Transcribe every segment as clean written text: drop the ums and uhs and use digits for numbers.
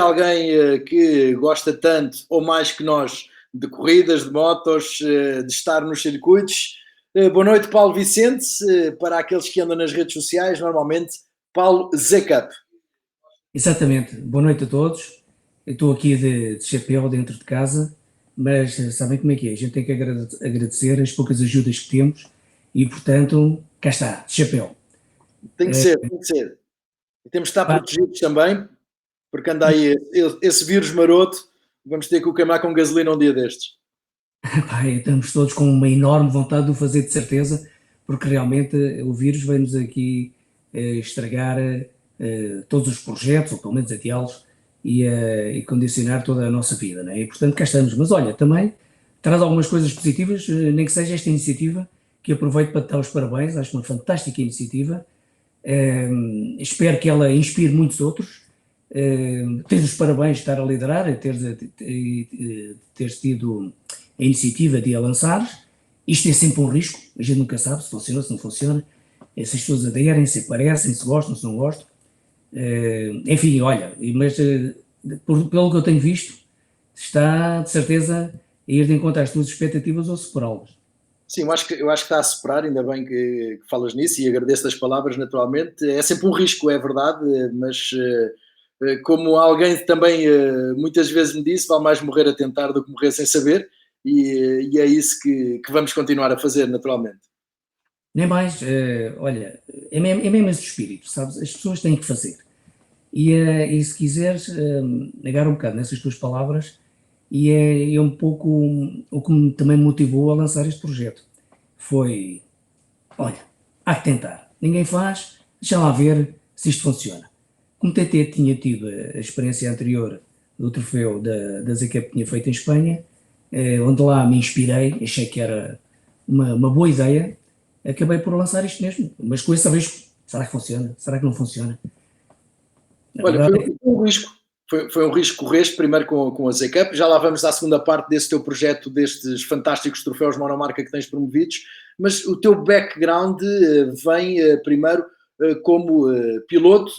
alguém que gosta tanto ou mais que nós de corridas, de motos, de estar nos circuitos. Boa noite, Paulo Vicente. Para aqueles que andam nas redes sociais, normalmente, Paulo Zecup. Exatamente. Boa noite a todos. Eu estou aqui de chapéu dentro de casa, mas sabem como é que é? A gente tem que agradecer as poucas ajudas que temos e, portanto, cá está, de chapéu. Tem que ser, tem que ser. E temos de estar protegidos também, porque anda aí esse vírus maroto, vamos ter que o queimar com gasolina um dia destes. Estamos todos com uma enorme vontade de o fazer, de certeza, porque realmente o vírus vem-nos aqui estragar todos os projetos, ou pelo menos adiá-los, e condicionar toda a nossa vida, não é? E portanto cá estamos. Mas olha, também traz algumas coisas positivas, nem que seja esta iniciativa, que aproveito para te dar os parabéns, acho uma fantástica iniciativa. Espero que ela inspire muitos outros. Tens os parabéns de estar a liderar, teres tido a iniciativa de a lançar. Isto é sempre um risco, a gente nunca sabe se funciona, se não funciona, se as pessoas aderem, se aparecem, se gostam, se não gostam. Enfim, olha, mas pelo que eu tenho visto, está de certeza a ir de encontro às tuas expectativas ou superá-las. Sim, eu acho que está a superar, ainda bem que falas nisso e agradeço as palavras naturalmente. É sempre um risco, é verdade, mas como alguém também muitas vezes me disse, vale mais morrer a tentar do que morrer sem saber, e é isso que vamos continuar a fazer naturalmente. Nem mais, olha, é mesmo esse espírito, sabes? As pessoas têm que fazer. E se quiseres negar um bocado nessas tuas palavras, e é um pouco o que me também motivou a lançar este projeto. Foi, olha, há que tentar. Ninguém faz, deixa lá ver se isto funciona. Como TT tinha tido a experiência anterior do troféu da Zecup que tinha feito em Espanha, onde lá me inspirei, achei que era uma boa ideia, acabei por lançar isto mesmo, mas com esse risco. Será que funciona? Será que não funciona? Olha, foi um risco. Foi um risco que correste primeiro com a Zecup. Já lá vamos à segunda parte desse teu projeto, destes fantásticos troféus monomarca que tens promovidos, mas o teu background vem primeiro como piloto,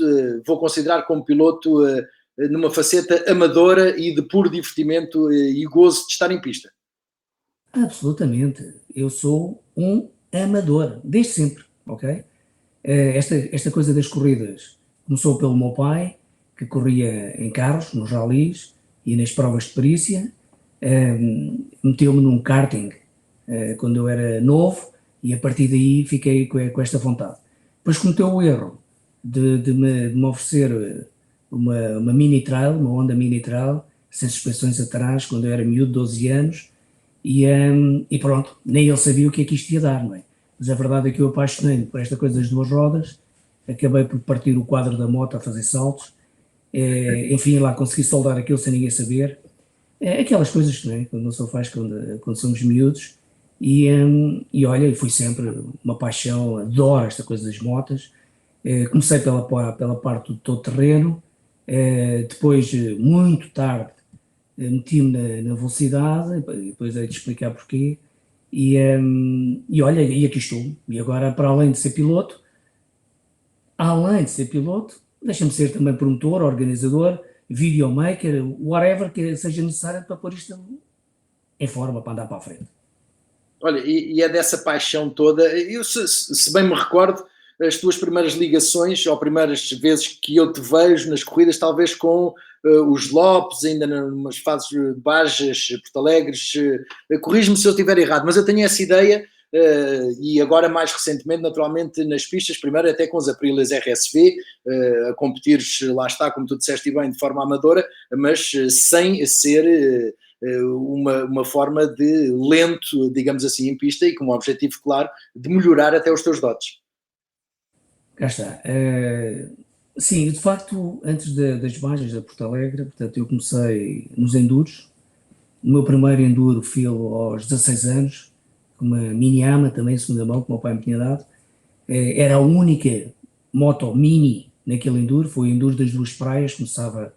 vou considerar como piloto numa faceta amadora e de puro divertimento e gozo de estar em pista. Absolutamente. Eu sou um amador, desde sempre, ok? Esta coisa das corridas começou pelo meu pai, que corria em carros, nos ralis e nas provas de perícia. Meteu-me num karting quando eu era novo e a partir daí fiquei com esta vontade. Depois cometeu o erro de me oferecer uma mini trail, uma Honda mini trail, sem suspensões atrás, quando eu era miúdo, 12 anos, e pronto, nem ele sabia o que é que isto ia dar, não é? Mas a verdade é que eu apaixonei-me por esta coisa das duas rodas, acabei por partir o quadro da moto a fazer saltos, enfim, lá consegui soldar aquilo sem ninguém saber, aquelas coisas que não é? Quando não se faz quando somos miúdos, e olha, foi sempre uma paixão, adoro esta coisa das motas. Comecei pela parte do todo terreno, depois, muito tarde, meti-me na velocidade, depois hei de explicar porquê, e olha, e aqui estou. E agora, para além de ser piloto, deixa-me ser também promotor, organizador, videomaker, whatever que seja necessário para pôr isto em forma, para andar para a frente. Olha, e é dessa paixão toda, eu se bem me recordo, as tuas primeiras ligações, ou primeiras vezes que eu te vejo nas corridas, talvez com os Lopes, ainda numas fases baixas, Porto Alegres, corrijo-me se eu estiver errado, mas eu tenho essa ideia, e agora mais recentemente, naturalmente, nas pistas, primeiro até com os Aprilias RSV, a competires, lá está, como tu disseste bem, de forma amadora, mas sem ser uma forma de lento, digamos assim, em pista e com um objetivo claro de melhorar até os teus dotes. Cá está. Sim, de facto, antes das baixas da Porto Alegre, portanto, eu comecei nos enduros. O meu primeiro enduro filo aos 16 anos, com uma Mini Ama, também segunda mão, que o meu pai me tinha dado. Era a única moto mini naquele enduro, foi o enduro das duas praias, começava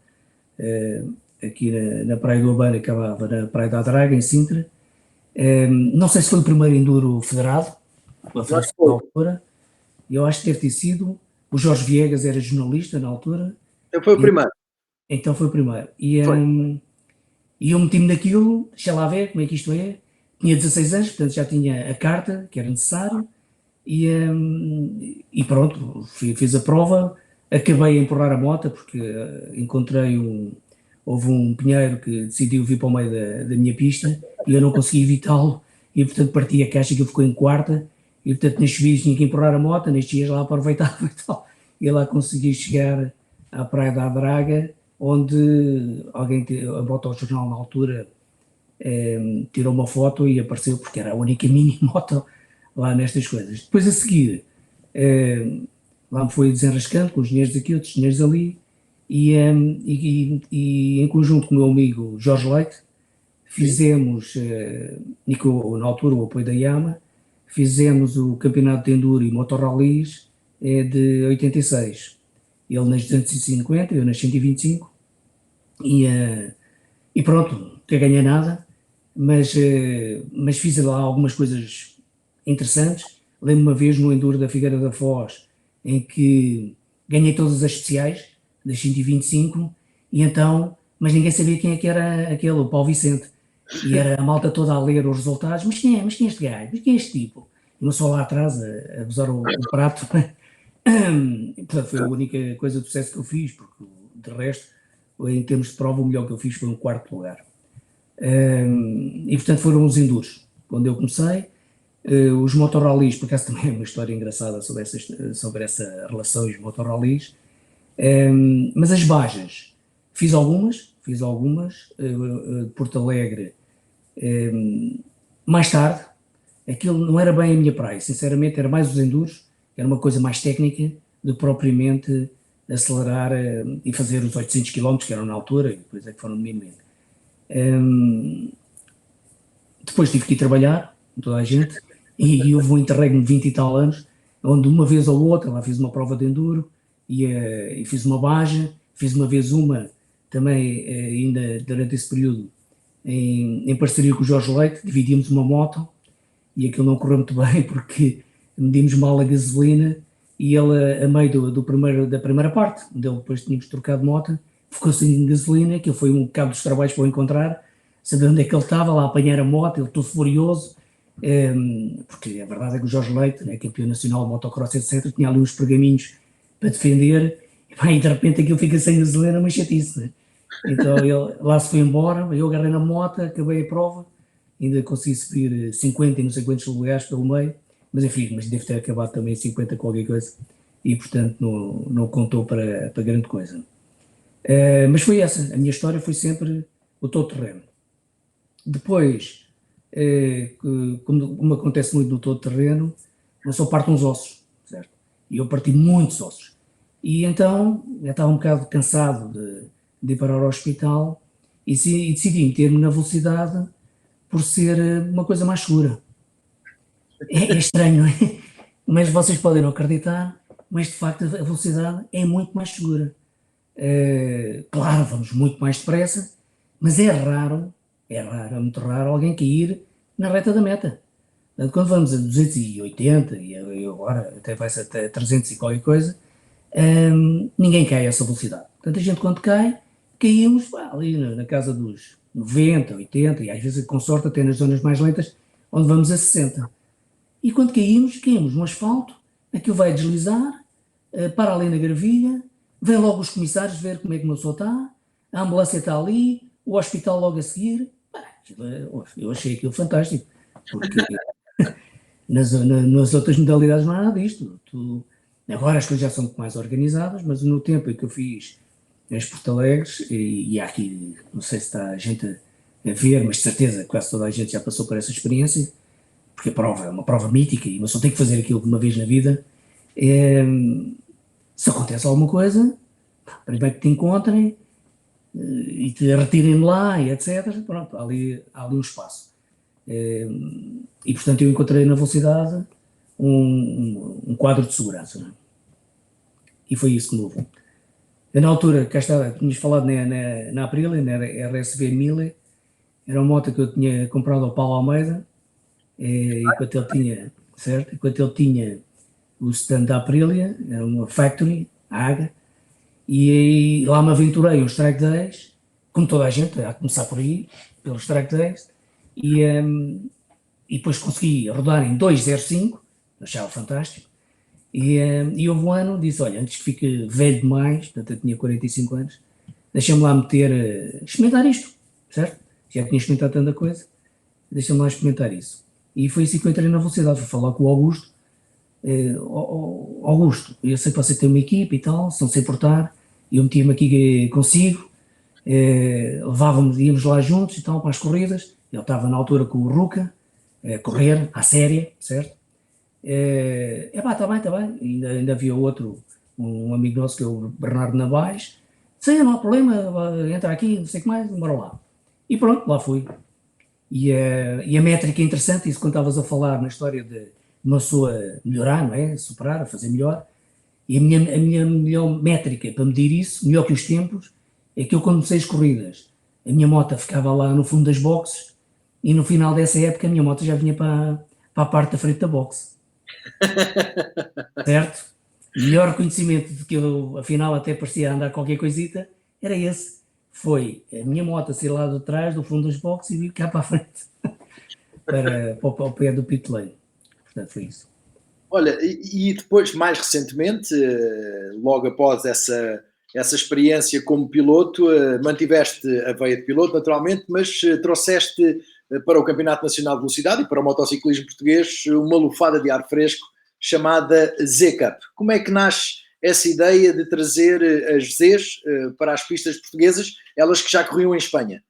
aqui na Praia do Abano, acabava na Praia da Draga, em Sintra. Não sei se foi o primeiro enduro federado, pela Federação da altura. Eu acho que deve ter sido. O Jorge Viegas era jornalista na altura. Foi o primeiro. Então foi o primeiro. Foi. E eu meti-me naquilo, deixa lá ver como é que isto é. Tinha 16 anos, portanto já tinha a carta que era necessário. E pronto, fiz a prova, acabei a empurrar a moto porque houve um pinheiro que decidiu vir para o meio da minha pista e eu não consegui evitá-lo e portanto parti a caixa que ficou em quarta e portanto nas subidas tinha que empurrar a moto, nestes dias lá aproveitava e tal, e lá consegui chegar à Praia da Draga, onde alguém, a moto ao jornal na altura, tirou uma foto e apareceu porque era a única mini moto lá nestas coisas. Depois a seguir, lá me foi desenrascando com os dinheiros daqui, outros dinheiros ali, e em conjunto com o meu amigo Jorge Leite, fizemos, e com, na altura o apoio da Yama, fizemos o campeonato de Enduro e Motorrallys de 86. Ele nas 250, eu nas 125, e pronto, não ganhei nada, mas fiz lá algumas coisas interessantes. Lembro-me uma vez no Enduro da Figueira da Foz, em que ganhei todas as especiais, das 125, e então, mas ninguém sabia quem é que era aquele, o Paulo Vicente. E era a malta toda a ler os resultados, mas quem é este gajo? Mas quem é este tipo? E não só lá atrás a gozar o prato. E, portanto, foi a única coisa de sucesso que eu fiz, porque de resto, em termos de prova, o melhor que eu fiz foi um quarto lugar. E portanto foram os enduros. Quando eu comecei, os motorrallys, por acaso também é uma história engraçada sobre essa relação e os motorrallys, mas as bajas, fiz algumas, de Porto Alegre, mais tarde. Aquilo não era bem a minha praia, sinceramente, era mais os enduros, era uma coisa mais técnica do que propriamente acelerar e fazer os 800 km que eram na altura, e depois é que foram diminuindo. Depois tive que ir trabalhar, com toda a gente, e houve um interregno de 20 e tal anos, onde uma vez ou outra lá fiz uma prova de enduro e fiz uma baja, fiz uma vez uma também ainda durante esse período em parceria com o Jorge Leite, dividimos uma moto e aquilo não correu muito bem porque medimos mal a gasolina e ele, a meio da primeira parte, onde depois tínhamos trocado de moto, ficou sem gasolina, que foi um bocado dos trabalhos para o encontrar, saber onde é que ele estava, lá a apanhar a moto, ele todo furioso, porque a verdade é que o Jorge Leite, né, campeão nacional de motocross, etc., tinha ali uns pergaminhos para defender, e de repente aquilo fica sem gasolina, uma chatice, né? Então ele lá se foi embora, eu agarrei na moto, acabei a prova, ainda consegui subir 50 e não sei quantos lugares pelo meio, mas enfim, mas deve ter acabado também 50 qualquer coisa, e portanto não contou para grande coisa. Mas foi essa, a minha história foi sempre o todo-terreno. Depois, como acontece muito no todo-terreno, não só parte uns ossos, certo? E eu parti muitos ossos. E então, já estava um bocado cansado de ir para o hospital e decidi meter-me na velocidade por ser uma coisa mais segura. É estranho, não é? Mas vocês podem não acreditar, mas de facto a velocidade é muito mais segura. Claro, vamos muito mais depressa, mas é muito raro alguém cair na reta da meta. Portanto, quando vamos a 280 e agora até vai-se até 300 e qualquer coisa, ninguém cai a essa velocidade. Portanto, a gente quando caímos ali na casa dos 90, 80 e às vezes com sorte até nas zonas mais lentas, onde vamos a 60. E quando caímos no asfalto, aquilo vai deslizar, para ali na gravilha, vem logo os comissários ver como é que uma pessoa está, a ambulância está ali, o hospital logo a seguir. Eu achei aquilo fantástico, porque nas outras modalidades não há nada disto. Agora as coisas já são mais organizadas, mas no tempo em que eu fiz as Porto Alegres, e há aqui, não sei se está a gente a ver, mas de certeza quase toda a gente já passou por essa experiência, porque a prova é uma prova mítica e uma pessoa tem que fazer aquilo uma vez na vida. Se acontece alguma coisa, primeiro que te encontrem e te retirem de lá e etc. Pronto, há ali um espaço. E portanto eu encontrei na velocidade um quadro de segurança. Não é? E foi isso que me levou. Na altura, cá está, tínhamos falado na Aprilia, na RSV 1000, era uma moto que eu tinha comprado ao Paulo Almeida, enquanto ele tinha, certo? Enquanto ele tinha o stand da Aprilia, era uma factory, a AGA, E aí lá me aventurei uns track days, como toda a gente, a começar por aí, pelos track days, e depois consegui rodar em 2,05, achava fantástico. E houve um ano, disse: olha, antes que fique velho demais, portanto eu tinha 45 anos, deixa-me lá meter, experimentar isto, certo? Já tinha experimentado tanta coisa, deixa-me lá experimentar isso. E foi assim que eu entrei na velocidade, fui falar com o Augusto. Augusto, eu sei que você tem uma equipe e tal, se não se importar, eu metia-me aqui consigo, levávamos, íamos lá juntos e tal, para as corridas. Ele estava na altura com o Ruca, a correr, à séria, certo? Epá, está bem, está bem. Ainda havia outro, um amigo nosso que é o Bernardo Navais. Sim, não há problema, entra aqui, não sei o que mais, bora lá. E pronto, lá fui. E a métrica é interessante, isso quando estavas a falar na história de uma pessoa melhorar, não é? Superar, fazer melhor. E a minha melhor métrica para medir isso, melhor que os tempos, é que eu quando comecei as corridas, a minha moto ficava lá no fundo das boxes e no final dessa época a minha moto já vinha para a parte da frente da boxe. Certo? Melhor reconhecimento de que eu, afinal, até parecia andar qualquer coisita, era esse. Foi a minha moto sair lá de trás, do fundo dos boxes, e vir cá para a frente, para o pé do pit lane. Portanto, foi isso. Olha, e depois, mais recentemente, logo após essa experiência como piloto, mantiveste a veia de piloto, naturalmente, mas trouxeste para o Campeonato Nacional de Velocidade e para o motociclismo português uma lufada de ar fresco chamada Z-Cup. Como é que nasce essa ideia de trazer as Zs para as pistas portuguesas, elas que já corriam em Espanha?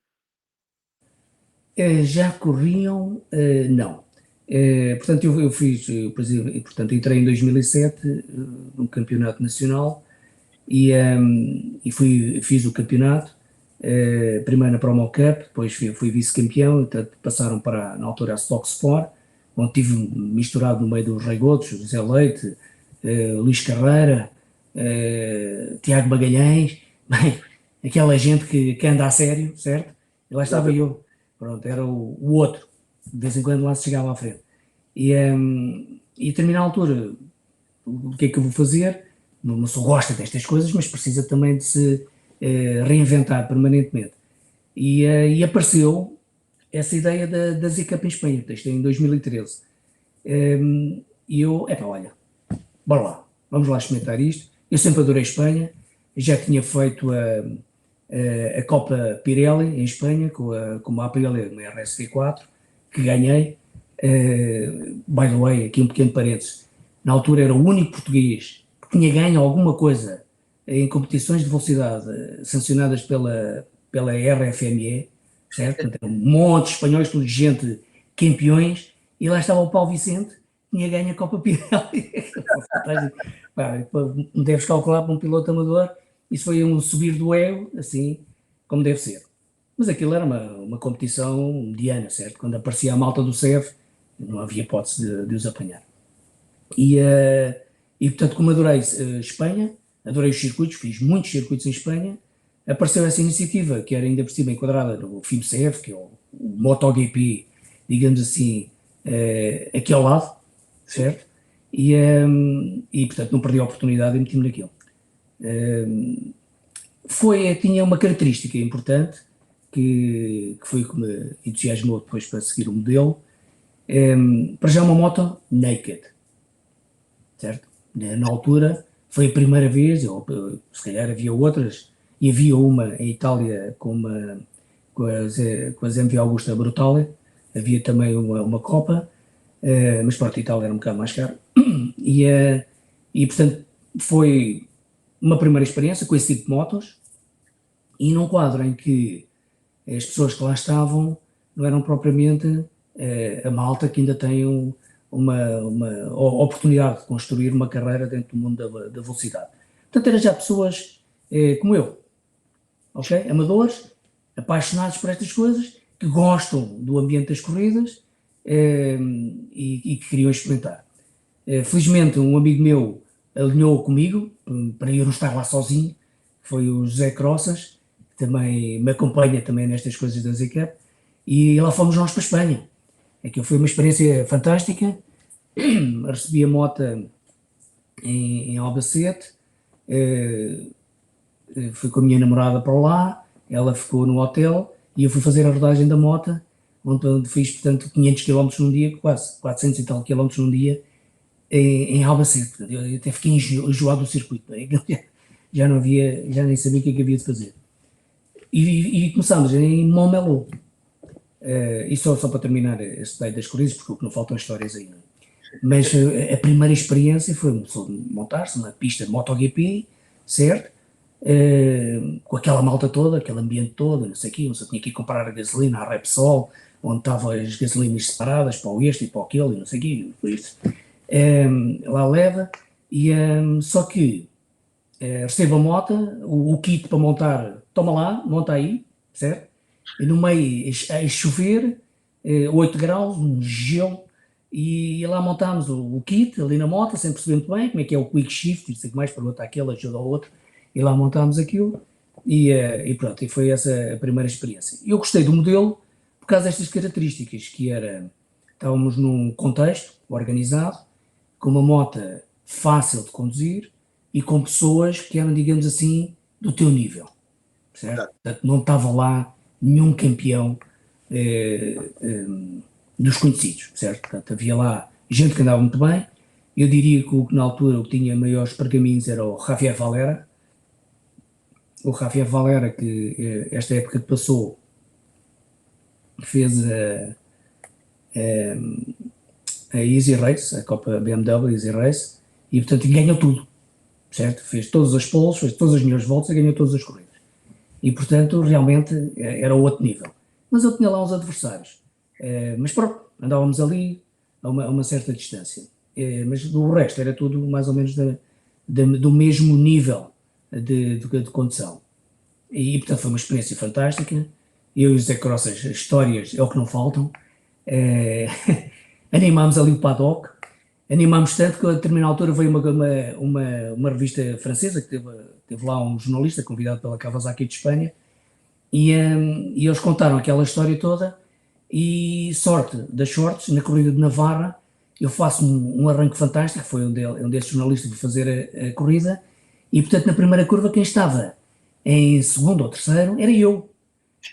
Já corriam? Não. Portanto, eu fiz, portanto, entrei em 2007 no Campeonato Nacional e fiz o campeonato, primeiro na Promo Cup, depois fui vice-campeão, passaram para, na altura, a Stock Sport, onde estive misturado no meio dos Reigotos, José Leite, Luís Carreira, Tiago Magalhães, bem, aquela gente que anda a sério, certo? E lá estava eu, pronto, era o outro, de vez em quando lá se chegava à frente. E a determinada altura, o que é que eu vou fazer? Não só gosta destas coisas, mas precisa também de se reinventar permanentemente. E apareceu essa ideia da Z-Cup em Espanha, isto é em 2013. E eu, olha, bora lá, vamos lá experimentar isto. Eu sempre adorei Espanha, já tinha feito a Copa Pirelli em Espanha, com uma Aprilia, uma RSV4, que ganhei. By the way, aqui um pequeno parênteses, na altura era o único português que tinha ganho alguma coisa em competições de velocidade sancionadas pela RFME, certo? Portanto, um monte de espanhóis, tudo gente campeões, e lá estava o Paulo Vicente, tinha ganho a Copa Pirelli. Não deves calcular para um piloto amador, isso foi um subir do ego, assim, como deve ser. Mas aquilo era uma competição mediana, certo? Quando aparecia a malta do CEF, não havia hipótese de os apanhar. E portanto, como adorei Espanha, adorei os circuitos, fiz muitos circuitos em Espanha, apareceu essa iniciativa, que era ainda por cima enquadrada no FIMCF, que é o MotoGP, digamos assim, aqui ao lado, certo? E portanto não perdi a oportunidade e meti-me naquilo. Tinha uma característica importante, que foi o que me entusiasmou depois para seguir o modelo. Para já uma moto naked, certo? Na altura foi a primeira vez, ou se calhar havia outras, e havia uma em Itália com as MV Augusta Brutale, havia também uma Copa, mas pronto, a Itália era um bocado mais caro, e portanto foi uma primeira experiência com esse tipo de motos, e num quadro em que as pessoas que lá estavam não eram propriamente a malta que ainda tem uma oportunidade de construir uma carreira dentro do mundo da velocidade. Portanto, eram já pessoas como eu, ok? Amadores, apaixonados por estas coisas, que gostam do ambiente das corridas e que queriam experimentar. Felizmente, um amigo meu alinhou comigo para eu não estar lá sozinho, foi o José Crossas, que também me acompanha também nestas coisas da Z-Cup, e lá fomos nós para a Espanha. Aquilo foi uma experiência fantástica, recebi a moto em Albacete, fui com a minha namorada para lá, ela ficou no hotel e eu fui fazer a rodagem da moto, onde fiz, portanto, 500 km num dia, quase 400 e tal km num dia, em Albacete. Portanto, eu até fiquei enjoado do circuito, não é? Já não havia, já nem sabia o que é que havia de fazer. E começámos em Montmeló. E só para terminar este detalhe das corridas, porque não faltam histórias ainda. Mas a primeira experiência foi montar-se uma pista de MotoGP, certo? Com aquela malta toda, aquele ambiente todo, não sei o quê, eu tinha que ir comprar a gasolina à Repsol, onde estavam as gasolinas separadas para o este e para o aquele, e não sei o quê, por isso. Lá leva, e só que recebo a moto, o kit para montar, toma lá, monta aí, certo? E no meio a chover, 8 graus, um gelo, e lá montámos o kit ali na moto, sem perceber muito bem como é que é o quick shift, e sei que mais para o outro, aquele ajuda ao outro, e lá montámos aquilo, e pronto, e foi essa a primeira experiência. Eu gostei do modelo por causa destas características, que era, estávamos num contexto organizado, com uma moto fácil de conduzir, e com pessoas que eram, digamos assim, do teu nível, certo? Portanto, não estava lá nenhum campeão dos conhecidos, certo? Portanto, havia lá gente que andava muito bem. Eu diria que na altura o que tinha maiores pergaminhos era o Javier Valera. O Javier Valera, que esta época que passou, fez a Easy Race, a Copa BMW Easy Race, e portanto ganhou tudo, certo? Fez todas as poles, fez todas as melhores voltas e ganhou todas as corridas. E portanto realmente era outro nível. Mas eu tinha lá uns adversários. Mas pronto, andávamos ali a uma certa distância. Mas do resto era tudo mais ou menos do mesmo nível de condução. E portanto foi uma experiência fantástica. Eu e o Zé Cross, as histórias é o que não faltam. Animámos ali o paddock, animámos tanto que a determinada altura veio uma revista francesa, que teve lá um jornalista convidado pela Kawasaki de Espanha, e eles contaram aquela história toda, e sorte das sortes, na corrida de Navarra, eu faço um arranque fantástico, foi um desses jornalistas para fazer a corrida, e portanto na primeira curva quem estava em segundo ou terceiro era eu.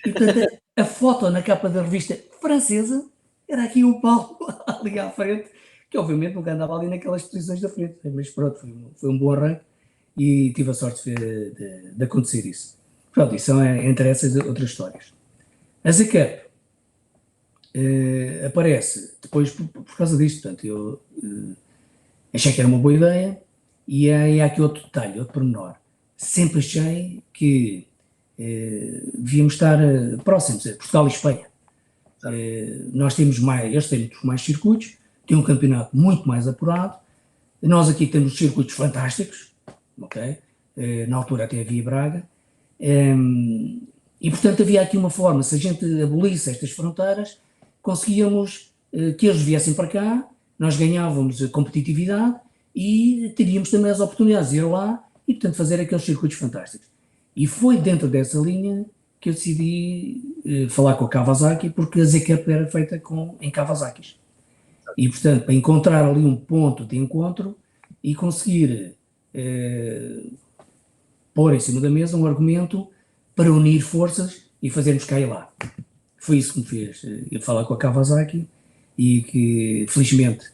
E portanto a foto na capa da revista francesa era aqui o Paulo ali à frente, que obviamente nunca andava ali naquelas posições da frente, mas pronto, foi um bom arranque e tive a sorte de acontecer isso. Pronto, isso são entre essas outras histórias. A Z-Cup aparece depois por causa disto, portanto, eu achei que era uma boa ideia, e há aqui outro detalhe, outro pormenor. Sempre achei que devíamos estar próximos, Portugal e Espanha. Nós temos eles têm muitos mais circuitos, têm um campeonato muito mais apurado, nós aqui temos circuitos fantásticos, ok? Na altura até havia Braga, e portanto havia aqui uma forma, se a gente abolisse estas fronteiras, conseguíamos que eles viessem para cá, nós ganhávamos a competitividade e teríamos também as oportunidades de ir lá e portanto fazer aqueles circuitos fantásticos. E foi dentro dessa linha que eu decidi falar com a Kawasaki, porque a Z-Cup era feita em Kawasakis. E, portanto, para encontrar ali um ponto de encontro e conseguir pôr em cima da mesa um argumento para unir forças e fazermos cá e lá. Foi isso que me fez eu falar com a Kawasaki, e que, felizmente,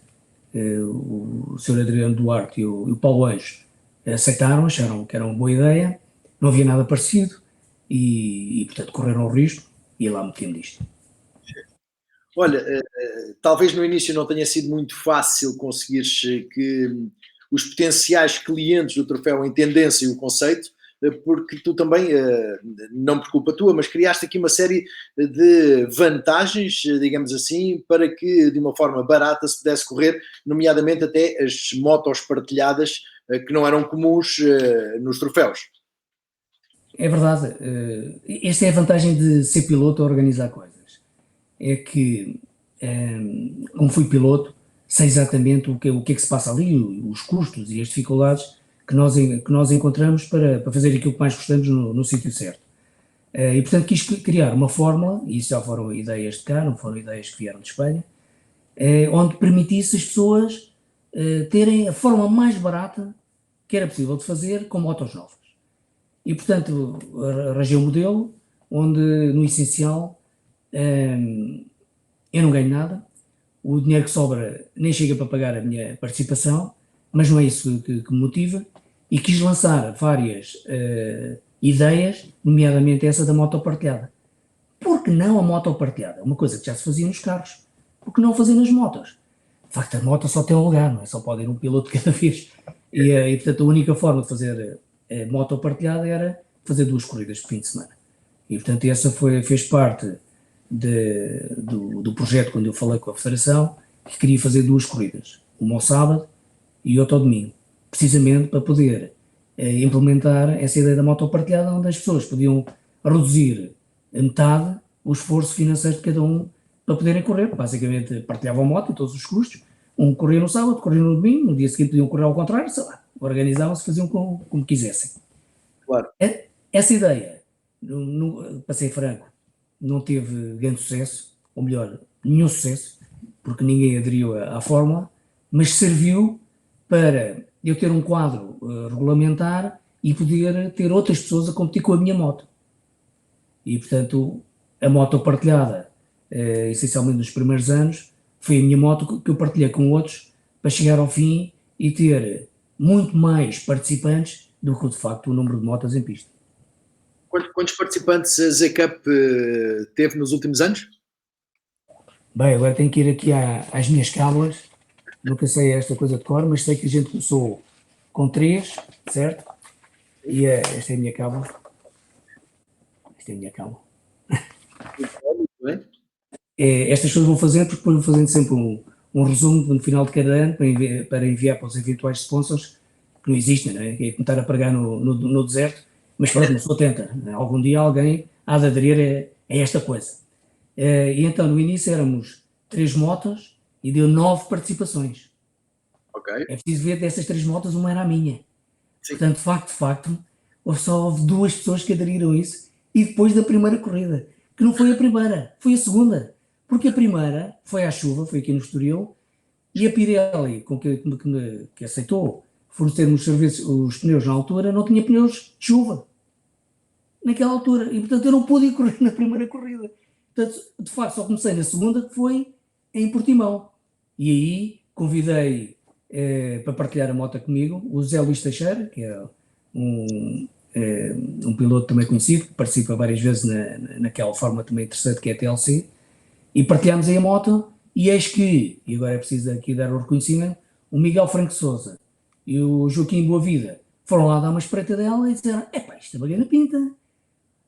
o Sr. Adriano Duarte e o Paulo Anjo aceitaram, acharam que era uma boa ideia, não havia nada parecido, e portanto, correram o risco, e lá meti-me disto. Olha, talvez no início não tenha sido muito fácil conseguires que os potenciais clientes do troféu entendessem o conceito, porque tu também, não por culpa tua, mas criaste aqui uma série de vantagens, digamos assim, para que de uma forma barata se pudesse correr, nomeadamente até as motos partilhadas, que não eram comuns nos troféus. É verdade, esta é a vantagem de ser piloto a organizar coisas. É que, como fui piloto, sei exatamente o que é que se passa ali, os custos e as dificuldades que nós encontramos para fazer aquilo que mais gostamos no sítio certo. E portanto quis criar uma fórmula, e isso já foram ideias de cá, não foram ideias que vieram de Espanha, onde permitisse as pessoas terem a forma mais barata que era possível de fazer com motos novas. E, portanto, arranjei um modelo onde, no essencial, eu não ganho nada, o dinheiro que sobra nem chega para pagar a minha participação, mas não é isso que me motiva, e quis lançar várias ideias, nomeadamente essa da moto partilhada. Por que não a moto partilhada? Uma coisa que já se fazia nos carros. Por que não fazer nas motos? De facto, a moto só tem um lugar, não é? Só pode ir um piloto de cada vez. E portanto, a única forma de fazer moto partilhada era fazer 2 corridas por fim de semana. E, portanto, essa fez parte do projeto quando eu falei com a Federação, que queria fazer 2 corridas, uma ao sábado e outra ao domingo, precisamente para poder implementar essa ideia da moto partilhada, onde as pessoas podiam reduzir a metade o esforço financeiro de cada um para poderem correr. Basicamente, partilhavam a moto e todos os custos. Um corria no sábado, corria no domingo, no dia seguinte podiam correr ao contrário, sei lá, organizavam-se, faziam como quisessem. Claro. Essa ideia, para ser franco, não teve grande sucesso, ou melhor, nenhum sucesso, porque ninguém aderiu à fórmula, mas serviu para eu ter um quadro regulamentar e poder ter outras pessoas a competir com a minha moto. E, portanto, a moto partilhada, essencialmente nos primeiros anos, foi a minha moto que eu partilhei com outros para chegar ao fim e ter muito mais participantes do que, de facto, o número de motas em pista. Quantos participantes a Z-Cup teve nos últimos anos? Bem, agora tenho que ir aqui às minhas cábulas, nunca sei esta coisa de cor, mas sei que a gente começou com 3, certo? E esta é a minha cábula. Esta é a minha cábula. Muito bem. Estas coisas vou fazendo porque depois vou fazendo sempre um resumo no final de cada ano para enviar para os eventuais sponsors, que não existem, não é? É começar a pregar no deserto, mas pronto, não sou tenta. Algum dia alguém há de aderir a esta coisa. E então, no início éramos 3 motos e deu 9 participações. Ok. É preciso ver dessas 3 motos, uma era a minha. Sim. Portanto, de facto, só houve 2 pessoas que aderiram a isso, e depois da primeira corrida, que não foi a primeira, foi a segunda. Porque a primeira foi à chuva, foi aqui no Estoril, e a Pirelli, que aceitou fornecer os pneus na altura, não tinha pneus de chuva. Naquela altura. E, portanto, eu não pude ir correr na primeira corrida. Portanto, de facto, só comecei na segunda, que foi em Portimão. E aí convidei para partilhar a moto comigo o Zé Luís Teixeira, que é um piloto também conhecido, que participa várias vezes naquela forma também interessante que é a TLC, e partilhámos aí a moto, e eis que, e agora é preciso aqui dar o reconhecimento, o Miguel Franco Souza e o Joaquim Boavida foram lá dar uma espreita dela e disseram: epá, isto é uma grande pinta.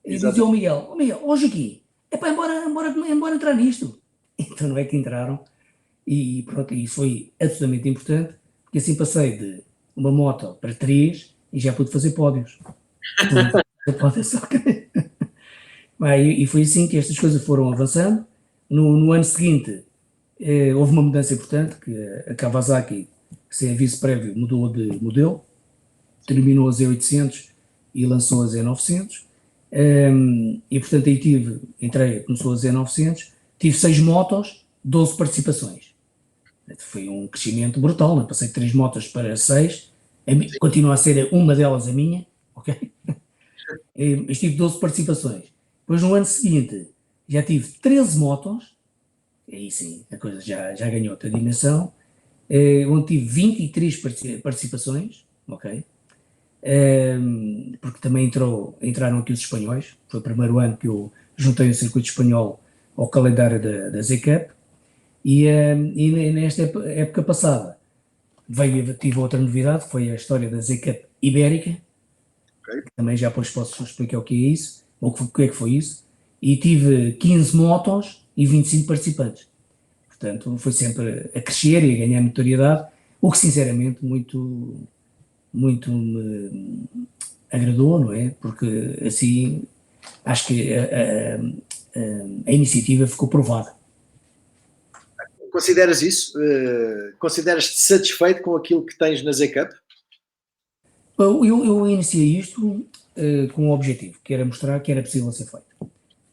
E dizia ao Miguel: ó Joaquim, epá, embora entrar nisto. Então não é que entraram, e pronto, e isso foi absolutamente importante, porque assim passei de uma moto para 3 e já pude fazer pódios. E foi assim que estas coisas foram avançando. No ano seguinte houve uma mudança importante, que a Kawasaki, sem aviso prévio, mudou de modelo, terminou a Z800 e lançou a Z900, e portanto aí começou a Z900, tive 6 motos, 12 participações. Foi um crescimento brutal, né? Passei de 3 motos para 6, continua a ser uma delas a minha, ok? Mas tive 12 participações. Depois no ano seguinte já tive 13 motos, aí sim a coisa já ganhou outra dimensão, onde tive 23 participações, ok? Porque também entraram aqui os espanhóis, foi o primeiro ano que eu juntei o circuito espanhol ao calendário da Z-Cup, e nesta época passada tive outra novidade, que foi a história da Z-Cup Ibérica, okay. Também já depois posso explicar o que é isso, ou o que é que foi isso, e tive 15 motos e 25 participantes. Portanto, foi sempre a crescer e a ganhar notoriedade, o que sinceramente muito me agradou, não é? Porque assim acho que a iniciativa ficou provada. Consideras isso? Consideras-te satisfeito com aquilo que tens na Z-Cup? Eu iniciei isto com um objetivo, que era mostrar que era possível ser feito.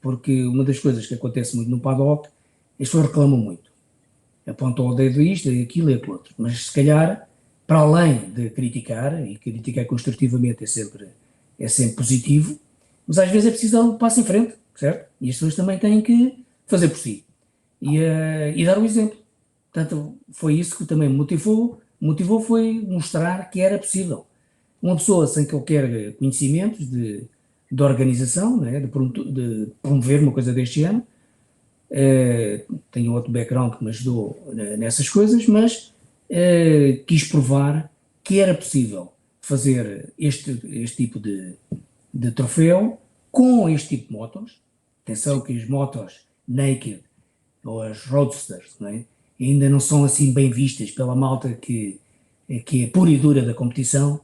Porque uma das coisas que acontece muito no paddock, as pessoas reclamam muito. Apontam o dedo isto, aquilo e aquilo outro. Mas se calhar, para além de criticar, e criticar construtivamente é é sempre positivo, mas às vezes é preciso dar um passo em frente, certo? E as pessoas também têm que fazer por si e dar o exemplo. Portanto, foi isso que também me motivou foi mostrar que era possível. Uma pessoa sem qualquer conhecimentos de organização, né, de promover uma coisa deste ano, tenho outro background que me ajudou nessas coisas, mas quis provar que era possível fazer este tipo de troféu com este tipo de motos. Atenção que as motos naked ou as roadsters, não é? Ainda não são assim bem vistas pela malta que é pura e dura da competição,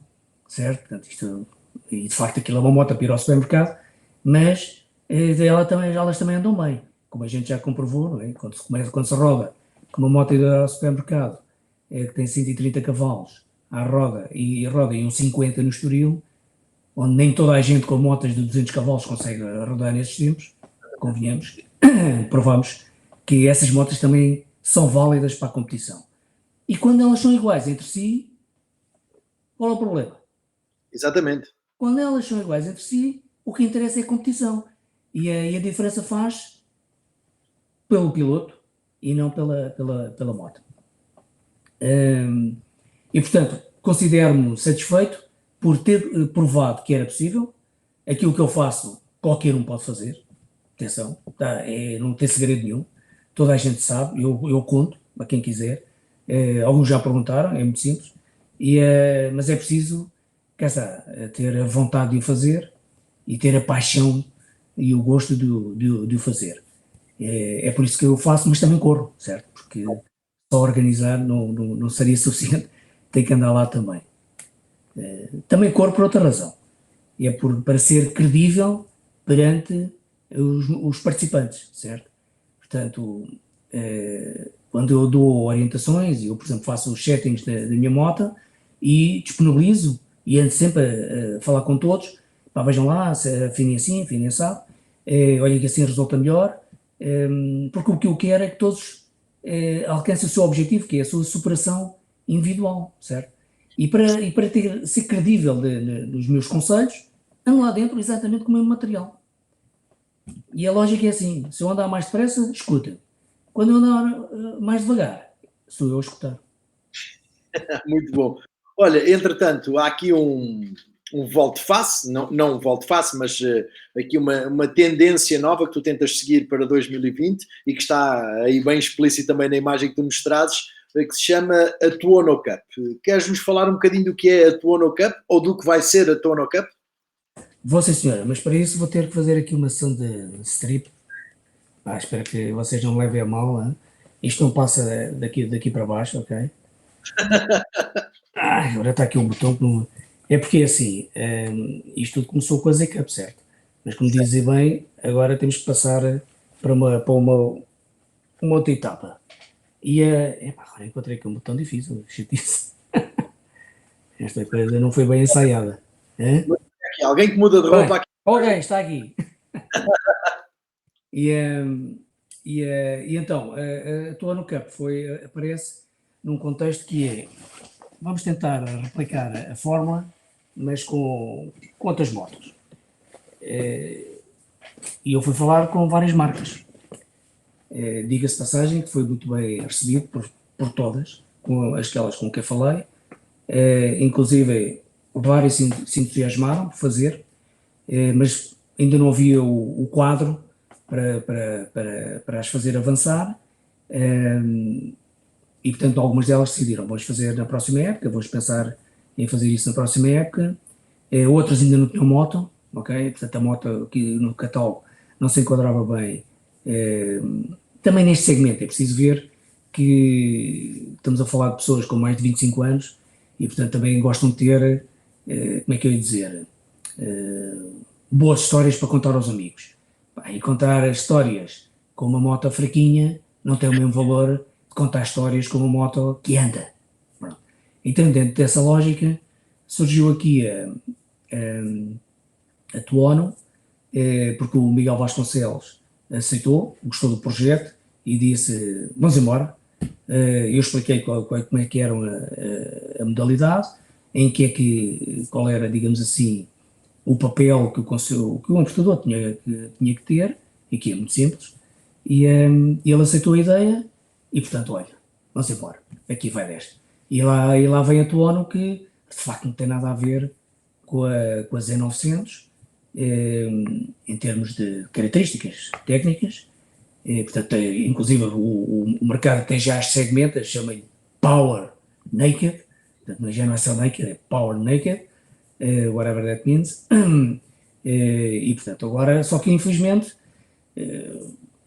certo? Portanto, e de facto aquilo é uma moto para ir ao supermercado, mas elas também andam bem, como a gente já comprovou, não é? Quando se roda com uma moto ir ao supermercado que tem 130 cavalos à roda e roda em um 50 no Estoril, onde nem toda a gente com motas de 200 cavalos consegue rodar nesses tempos, convenhamos, provamos que essas motas também são válidas para a competição. E quando elas são iguais entre si, qual é o problema? Exatamente. Quando elas são iguais entre si, o que interessa é a competição. E a diferença faz pelo piloto e não pela moto. E, portanto, considero-me satisfeito por ter provado que era possível. Aquilo que eu faço, qualquer um pode fazer. Atenção, não tem segredo nenhum. Toda a gente sabe, eu conto, a quem quiser. Alguns já perguntaram, é muito simples. Mas é preciso, ter a vontade de o fazer e ter a paixão e o gosto de o fazer. É por isso que eu faço, mas também corro, certo? Porque só organizar não seria suficiente, tem que andar lá também. Também corro por outra razão. É para ser credível perante os participantes, certo? Portanto, quando eu dou orientações, eu, por exemplo, faço os settings da minha moto e disponibilizo e ando sempre a falar com todos, pá, vejam lá, se afinem assim, afinem assado, olhem que assim resulta melhor, porque o que eu quero é que todos alcancem o seu objetivo, que é a sua superação individual, certo? E para ser credível nos meus conselhos, ando lá dentro exatamente com o mesmo material. E a lógica é assim, se eu andar mais depressa, escuta. Quando eu andar mais devagar, sou eu a escutar. Muito bom. Olha, entretanto, há aqui um volte-face, não um volte-face, mas aqui uma tendência nova que tu tentas seguir para 2020 e que está aí bem explícito também na imagem que tu nos trazes, que se chama a Tuono Cup. Queres-nos falar um bocadinho do que é a Tuono Cup ou do que vai ser a Tuono Cup? Vou sim, senhora, mas para isso vou ter que fazer aqui uma sessão de strip. Espero que vocês não me levem a mal, hein? Isto não passa daqui para baixo, ok? Agora está aqui um botão que não... É porque assim, isto tudo começou com a Z-Cup, certo? Mas como dizem bem, agora temos que passar para uma outra etapa. Agora encontrei aqui um botão difícil, chatice. Esta coisa não foi bem ensaiada. Aqui, alguém que muda de roupa Bem, aqui. ok, está aqui. E então, a Tuono Cup aparece num contexto que é, vamos tentar replicar a fórmula, mas com outras motos. E eu fui falar com várias marcas. Diga-se passagem que foi muito bem recebido por todas, com aquelas com quem falei. Inclusive, vários se entusiasmaram por fazer, mas ainda não havia o quadro para as fazer avançar, e portanto algumas delas decidiram, vamos fazer na próxima época, vamos pensar em fazer isso na próxima época, outras ainda não tinham moto, ok? Portanto a moto aqui no catálogo não se enquadrava bem, também neste segmento é preciso ver que estamos a falar de pessoas com mais de 25 anos e portanto também gostam de ter, como é que eu ia dizer, boas histórias para contar aos amigos. E contar histórias com uma moto fraquinha não tem o mesmo valor de contar histórias com uma moto que anda. Pronto. Então, dentro dessa lógica, surgiu aqui a Tuono, porque o Miguel Vasconcelos aceitou, gostou do projeto e disse, vamos embora. Eu expliquei como é que era a modalidade, qual era, digamos assim, o papel que o importador tinha que ter, e que é muito simples, e ele aceitou a ideia e, portanto, olha, vamos embora, aqui vai desta. E lá vem a Tuono, que de facto não tem nada a ver com a Z900, em termos de características técnicas. Portanto, inclusive o mercado tem já as segmentas, chama-lhe Power Naked, portanto, já não é só Naked, é Power Naked, whatever that means. E portanto, agora, só que infelizmente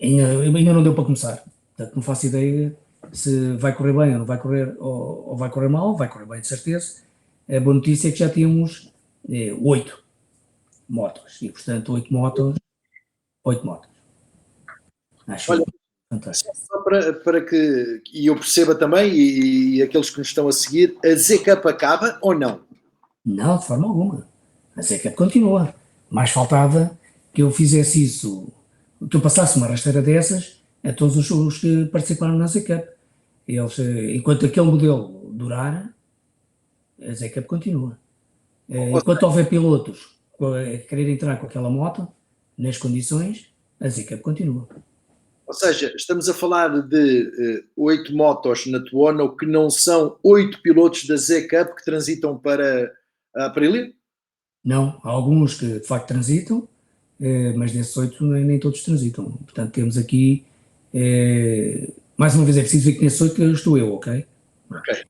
ainda não deu para começar. Portanto, não faço ideia se vai correr bem ou não vai correr, ou vai correr mal. Vai correr bem, de certeza. A boa notícia é que já temos 8 motos, e portanto 8 motos. Acho Olha, fantástico. só para que e eu perceba também, e aqueles que nos estão a seguir, a Z-Cup acaba ou não? Não, de forma alguma. A Zeca continua. Mais faltava que eu fizesse isso, que eu passasse uma rasteira dessas a todos os que participaram na Zeca. Eles, enquanto aquele modelo durar, a Zeca continua. Ou, Enquanto houver pilotos a querer entrar com aquela moto, nas condições, a Zeca continua. ou seja, estamos a falar de 8 motos na Tuono que não são 8 pilotos da Z-Cup que transitam para a Aprilia? Não, há alguns que de facto transitam, mas desses 8 nem todos transitam. Portanto, temos aqui, mais uma vez é preciso ver que nesses 8 estou eu, ok? Ok.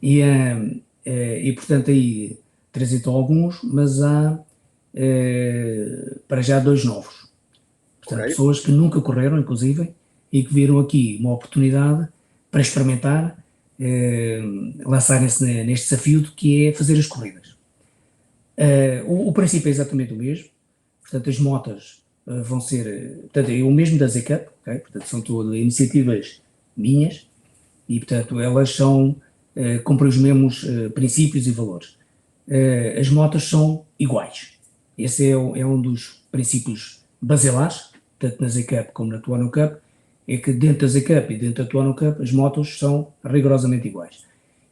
E portanto aí transitam alguns, mas há para já 2 novos. Portanto, Ok. pessoas que nunca correram, inclusive, e que viram aqui uma oportunidade para experimentar, lançarem-se neste desafio de que é fazer as corridas. O princípio é exatamente o mesmo. Portanto, as motas vão ser, portanto, é o mesmo da Z-Cup, okay? Portanto, são todas iniciativas minhas, e portanto elas cumprem os mesmos princípios e valores. As motas são iguais. Esse é um dos princípios basilares, tanto na Z-Cup como na Tuono Cup, é que dentro da Z-Cup e dentro da Tuono Cup as motos são rigorosamente iguais.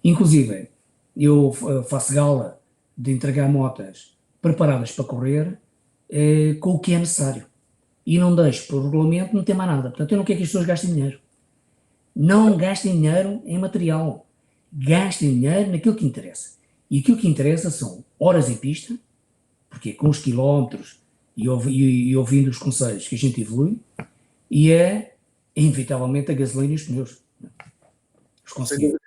Inclusive, eu faço gala de entregar motas preparadas para correr com o que é necessário. E não deixo, por regulamento, não ter mais nada. Portanto, eu não quero que as pessoas gastem dinheiro. Não gastem dinheiro em material. Gastem dinheiro naquilo que interessa. E aquilo que interessa são horas em pista, porque com os quilómetros e ouvindo os conselhos que a gente evolui, e inevitavelmente, a gasolina e os pneus. Os conseguimos.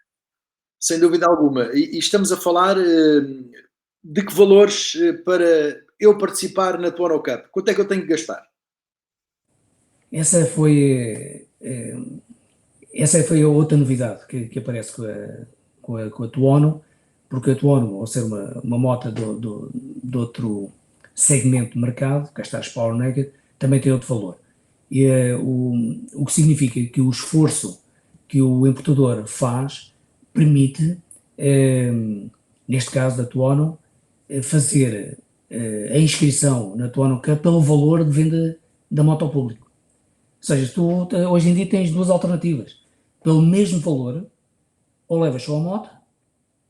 Sem dúvida alguma. E estamos a falar de que valores para eu participar na Tuono Cup? Quanto é que eu tenho que gastar? Essa foi a outra novidade que aparece com a Tuono, porque a Tuono, ao ser uma moto de outro segmento de mercado, cá está as Power Naked, também tem outro valor. E o que significa que o esforço que o importador faz permite, neste caso da Tuono, fazer a inscrição na Tuono Cup pelo valor de venda da moto ao público. Ou seja, tu hoje em dia tens duas alternativas. Pelo mesmo valor, ou levas só a moto,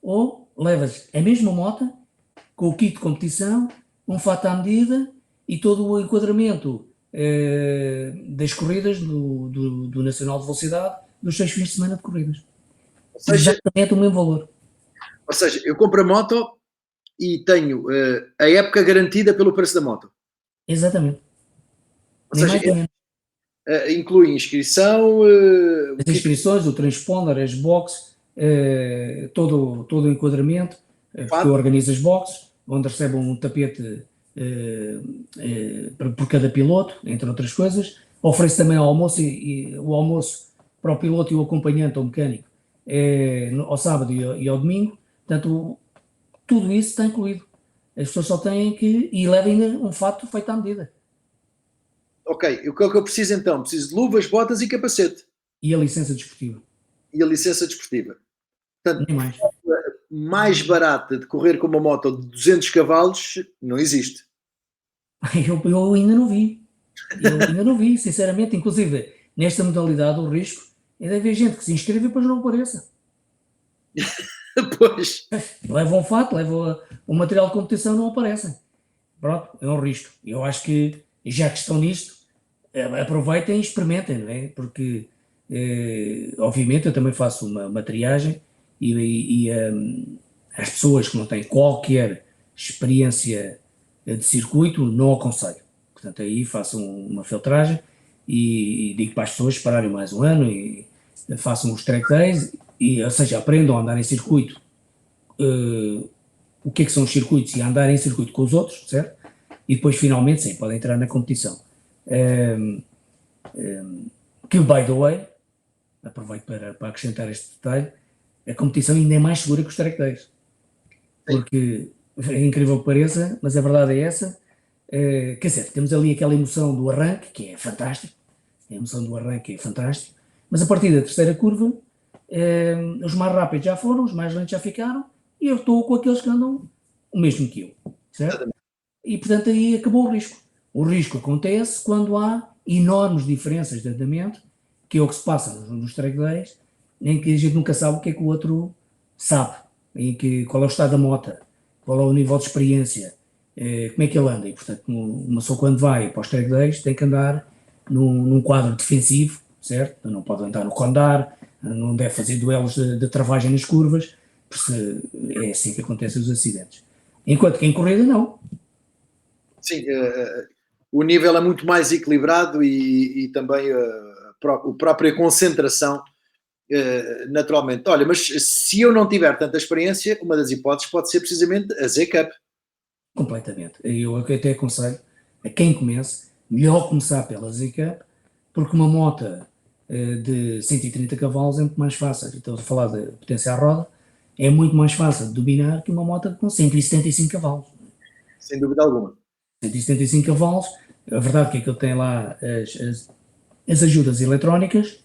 ou levas a mesma moto com o kit de competição, um fato à medida e todo o enquadramento das corridas do Nacional de Velocidade dos 6 fins de semana de corridas. Ou seja, exatamente o mesmo valor. eu compro a moto e tenho a época garantida pelo preço da moto. Exatamente. Ou Nem seja, mais nem menos. Inclui inscrição, As inscrições, o transponder, as boxes, todo o enquadramento, porque eu organizo as boxes, onde recebem um tapete por cada piloto, entre outras coisas. Ofereço também ao almoço, e o almoço para o piloto e o acompanhante, ou mecânico, ao sábado e ao domingo. Portanto, tudo isso está incluído. As pessoas só têm que, e levem ainda um fato feito à medida. Ok, o que é que eu preciso então? Preciso de luvas, botas e capacete. E a licença desportiva. E a licença desportiva. Portanto, Nem mais. mais barata de correr com uma moto de 200 cavalos não existe. Eu ainda não vi. Sinceramente. Inclusive, nesta modalidade, o risco é de haver gente que se inscreve e depois não apareça. Pois. Levam fato, levam o material de competição, não aparecem. Pronto, é um risco. Eu acho que, já que estão nisto, aproveitem e experimentem, não é? Porque, obviamente, eu também faço uma triagem e as pessoas que não têm qualquer experiência de circuito, não aconselho. Portanto, aí façam uma filtragem e digo para as pessoas esperarem mais um ano e façam os track days, ou seja, aprendam a andar em circuito, o que é que são os circuitos e a andar em circuito com os outros, certo? E depois, finalmente, sim, podem entrar na competição. Que, by the way, aproveito para acrescentar este detalhe, a competição ainda é mais segura que os track days. Porque, é incrível que pareça, mas a verdade é essa, quer dizer, temos ali aquela emoção do arranque, que é fantástico, a emoção do arranque é fantástico, mas a partir da terceira curva, os mais rápidos já foram, os mais lentos já ficaram, e eu estou com aqueles que andam o mesmo que eu, certo? E, portanto, aí acabou o risco. O risco acontece quando há enormes diferenças de andamento, que é o que se passa nos track days, em que a gente nunca sabe o que é que o outro sabe, qual é o estado da moto, qual é o nível de experiência, como é que ele anda. E, portanto, uma pessoa quando vai para os track days tem que andar num quadro defensivo, certo? Não pode andar no condar, não deve fazer duelos de travagem nas curvas, porque é assim que acontecem os acidentes. Enquanto que em corrida, não. Sim, o nível é muito mais equilibrado e também a própria concentração, naturalmente. Olha, mas se eu não tiver tanta experiência, uma das hipóteses pode ser precisamente a Z-Cup. Completamente. Eu até aconselho a quem comece, melhor começar pela Z-Cup, porque uma moto de 130 cavalos é muito mais fácil. Estou a falar de potência à roda, é muito mais fácil de dominar que uma moto com 175 cavalos. Sem dúvida alguma. 175 cavalos, a verdade é que aquilo tem lá as ajudas eletrónicas,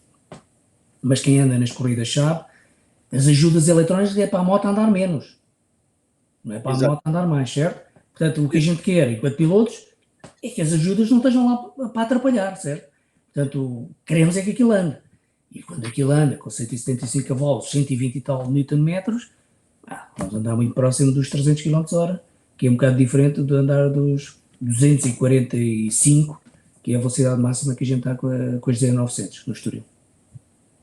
mas quem anda nas corridas sabe, as ajudas eletrónicas é para a moto andar menos, não é para a Exato. moto andar mais, certo? Portanto, o que a gente quer, enquanto pilotos, é que as ajudas não estejam lá para atrapalhar, certo? Portanto, queremos é que aquilo ande. E quando aquilo anda com 175 cavalos, 120 e tal Nm, vamos andar muito próximo dos 300 km/h, que é um bocado diferente de andar dos 245, que é a velocidade máxima que a gente está com as 1900 no Estoril.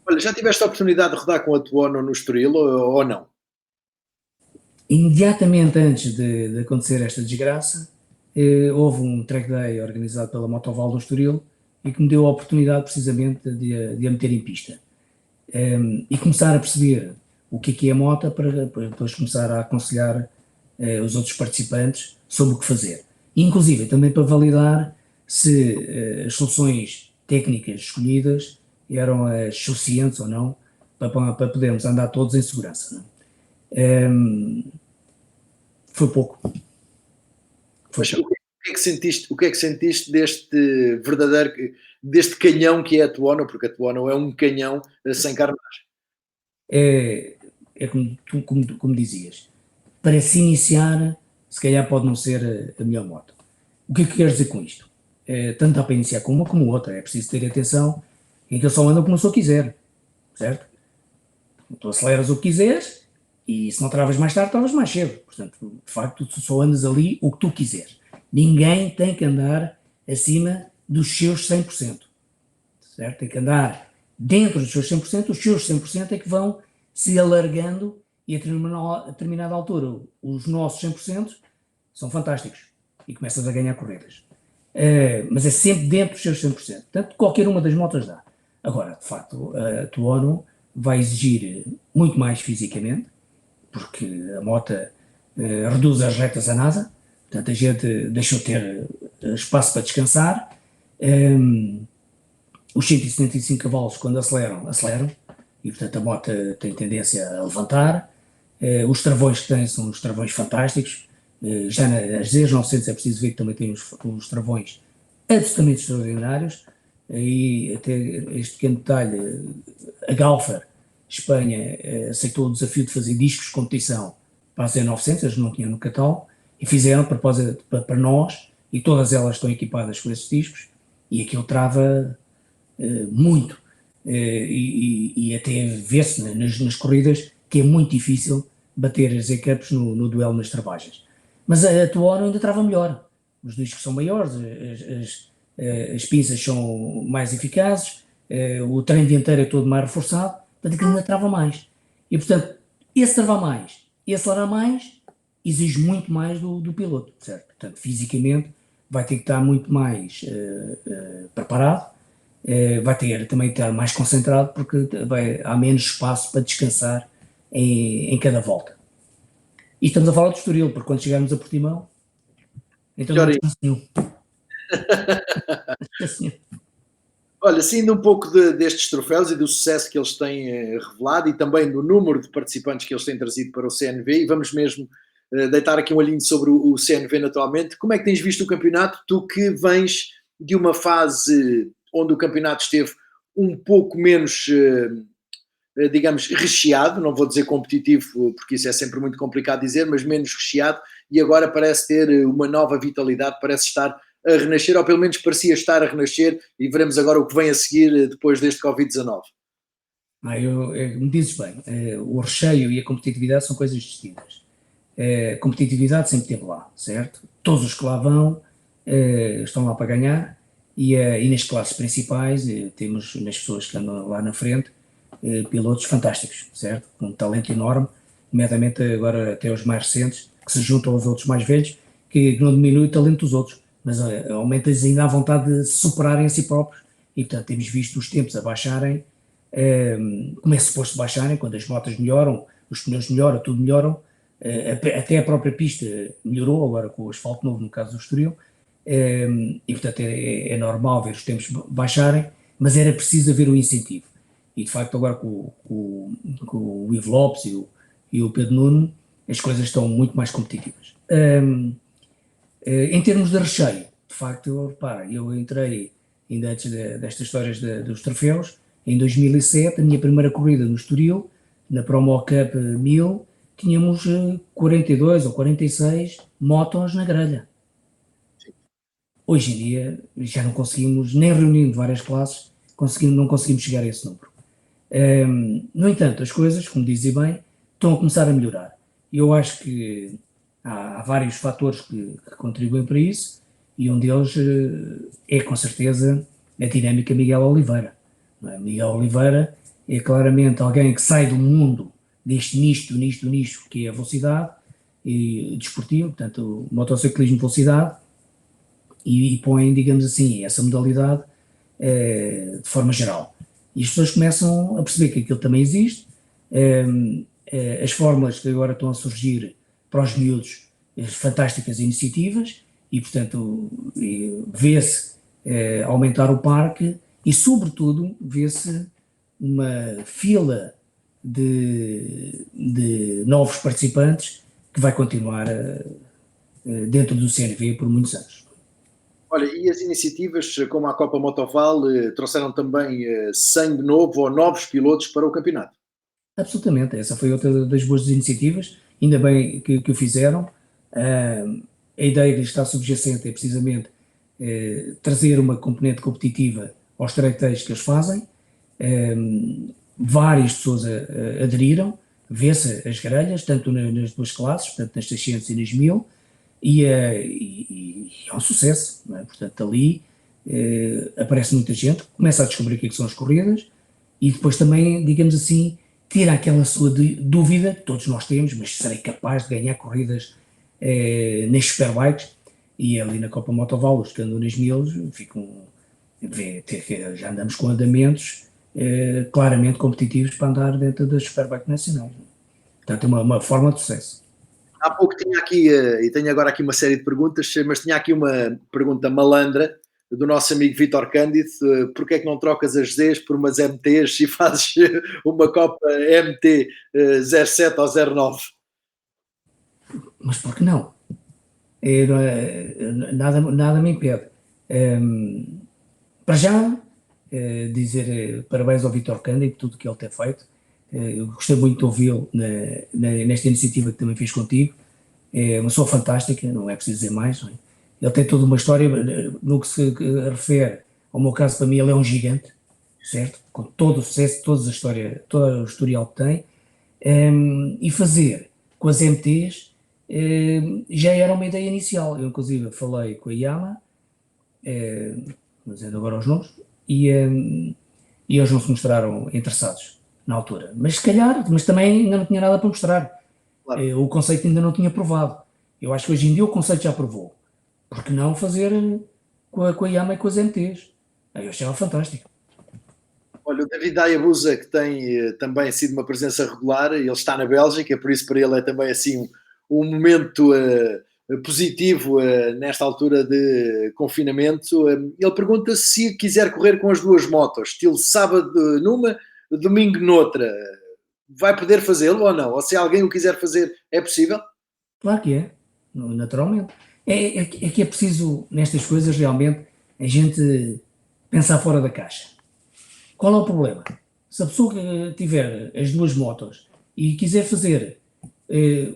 Olha, já tiveste a oportunidade de rodar com a Tuono no Estoril ou não? Imediatamente antes de acontecer esta desgraça, houve um track day organizado pela Motoval do Estoril e que me deu a oportunidade precisamente de a meter em pista. E começar a perceber o que é a moto para depois começar a aconselhar os outros participantes sobre o que fazer. Inclusive também para validar se as soluções técnicas escolhidas eram as suficientes ou não para podermos andar todos em segurança. Não é? Foi pouco. Foi Mas pouco. o que é que sentiste deste canhão que é a Tuono, porque a Tuono é um canhão sem carne. É como dizias, para se iniciar, se calhar pode não ser a melhor moto. O que é que queres dizer com isto? Tanto dá para iniciar com uma como outra, é preciso ter atenção em que ele só anda como a pessoa quiser, certo? Tu aceleras o que quiseres e se não travas mais tarde, travas mais cedo. Portanto, de facto, tu só andas ali o que tu quiseres. Ninguém tem que andar acima dos seus 100%, certo? Tem que andar dentro dos seus 100%, os seus 100% é que vão se alargando e a determinada altura os nossos 100% são fantásticos e começas a ganhar corridas. Mas é sempre dentro dos seus 100%. Portanto, qualquer uma das motas dá. Agora, de facto, a Tuono vai exigir muito mais fisicamente, porque a moto reduz as retas a nada, portanto a gente deixou de ter espaço para descansar. Os 175 cavalos, quando aceleram, e portanto a moto tem tendência a levantar. Os travões que tem são os travões fantásticos. Já nas Z900 é preciso ver que também tem uns travões absolutamente extraordinários. Aí até este pequeno detalhe, a Galfer, Espanha, aceitou o desafio de fazer discos de competição para as Z900, eles não tinham no catálogo, e fizeram para nós, e todas elas estão equipadas com esses discos, e aquilo trava muito, e até vê-se nas corridas que é muito difícil bater as equipes no duelo nas travagens. Mas a Tuono ainda trava melhor. Os discos são maiores, as pinças são mais eficazes, o trem dianteiro é todo mais reforçado, portanto aquilo ainda trava mais. E portanto, esse travar mais, esse acelerar mais, exige muito mais do piloto, certo? Portanto, fisicamente vai ter que estar muito mais preparado, vai ter também que estar mais concentrado, porque há menos espaço para descansar em cada volta. E estamos a falar de Estoril, porque quando chegarmos a Portimão, então não há descanso nenhum. Olha, saindo um pouco destes troféus e do sucesso que eles têm revelado e também do número de participantes que eles têm trazido para o CNV, e vamos mesmo deitar aqui um olhinho sobre o CNV naturalmente, como é que tens visto o campeonato? Tu que vens de uma fase onde o campeonato esteve um pouco menos, digamos, recheado, não vou dizer competitivo, porque isso é sempre muito complicado dizer, mas menos recheado, e agora parece ter uma nova vitalidade, parece estar a renascer, ou pelo menos parecia estar a renascer, e veremos agora o que vem a seguir depois deste Covid-19. Me dizes bem, o recheio e a competitividade são coisas distintas. A competitividade sempre esteve lá, certo? Todos os que lá vão estão lá para ganhar, e nas classes principais temos nas pessoas que andam lá na frente pilotos fantásticos, certo? Com um talento enorme, nomeadamente agora até os mais recentes, que se juntam aos outros mais velhos, que não diminui o talento dos outros, mas aumenta-lhes ainda a vontade de se superarem a si próprios, e portanto temos visto os tempos a baixarem, como é suposto baixarem, quando as motas melhoram, os pneus melhoram, tudo melhoram, até a própria pista melhorou, agora com o asfalto novo no caso do Estoril, e portanto é normal ver os tempos baixarem, mas era preciso haver um incentivo, e de facto agora com o Ivo Lopes e o Pedro Nuno, as coisas estão muito mais competitivas. Em termos de recheio, de facto, eu entrei, ainda antes destas histórias dos troféus, em 2007, a minha primeira corrida no Estoril, na Promo Cup 1000, tínhamos 42 ou 46 motos na grelha. Hoje em dia já não conseguimos, nem reunindo várias classes, não conseguimos chegar a esse número. No entanto, as coisas, como dizem bem, estão a começar a melhorar. Eu acho que há vários fatores que contribuem para isso, e um deles é com certeza a dinâmica Miguel Oliveira. Miguel Oliveira é claramente alguém que sai do mundo deste nicho que é a velocidade e desportivo, portanto o motociclismo de velocidade, e põe, digamos assim, essa modalidade de forma geral. E as pessoas começam a perceber que aquilo também existe, as fórmulas que agora estão a surgir para os miúdos, fantásticas iniciativas, e portanto vê-se aumentar o parque, e sobretudo vê-se uma fila de novos participantes que vai continuar dentro do CNV por muitos anos. Olha, e as iniciativas como a Copa Motoval trouxeram também sangue novo ou novos pilotos para o campeonato? Absolutamente, essa foi outra das boas iniciativas, ainda bem que o fizeram. A ideia que está subjacente é precisamente trazer uma componente competitiva aos track-days que eles fazem. Várias pessoas aderiram, vê-se as grelhas, tanto nas duas classes, portanto nas 600 e nas 1000, e é um sucesso, não é? Portanto ali aparece muita gente, começa a descobrir o que são as corridas, e depois também, digamos assim, tira aquela sua dúvida, que todos nós temos, mas serei capaz de ganhar corridas nas superbikes? E ali na Copa Motoval, os que andam nas 1000 ficam, já andamos com andamentos claramente competitivos para andar dentro das superbikes nacionais. Portanto, é uma forma de sucesso. Há pouco tinha aqui, e tenho agora aqui uma série de perguntas, mas tinha aqui uma pergunta malandra do nosso amigo Vítor Cândido: porque é que não trocas as Zs por umas MTs e fazes uma Copa MT 07 ou 09? Mas por que não? Nada me impede. Para já, dizer parabéns ao Vítor Cândido, tudo que ele tem feito. Eu gostei muito de ouvi-lo nesta iniciativa que também fiz contigo. É uma pessoa fantástica, não é preciso dizer mais. Não é? Ele tem toda uma história, no que se refere ao meu caso, para mim ele é um gigante, certo? Com todo o sucesso, toda a história, todo o historial que tem, e fazer com as MTs, já era uma ideia inicial. Eu, inclusive, falei com a Yama, dizendo agora os nomes, e eles não se mostraram interessados na altura. Mas se calhar, mas também ainda não tinha nada para mostrar. Claro. O conceito ainda não tinha provado. Eu acho que hoje em dia o conceito já provou. Por que não fazer com a Yama e com as MTs? Eu achava fantástico. Olha, o David Ayabusa, que tem também sido uma presença regular, ele está na Bélgica, por isso para ele é também assim um momento positivo nesta altura de confinamento. Ele pergunta se quiser correr com as duas motos, estilo sábado numa, domingo noutra, vai poder fazê-lo ou não? Ou se alguém o quiser fazer, é possível? Claro que é, naturalmente. É que é preciso, nestas coisas, realmente, a gente pensar fora da caixa. Qual é o problema? Se a pessoa que tiver as duas motos e quiser fazer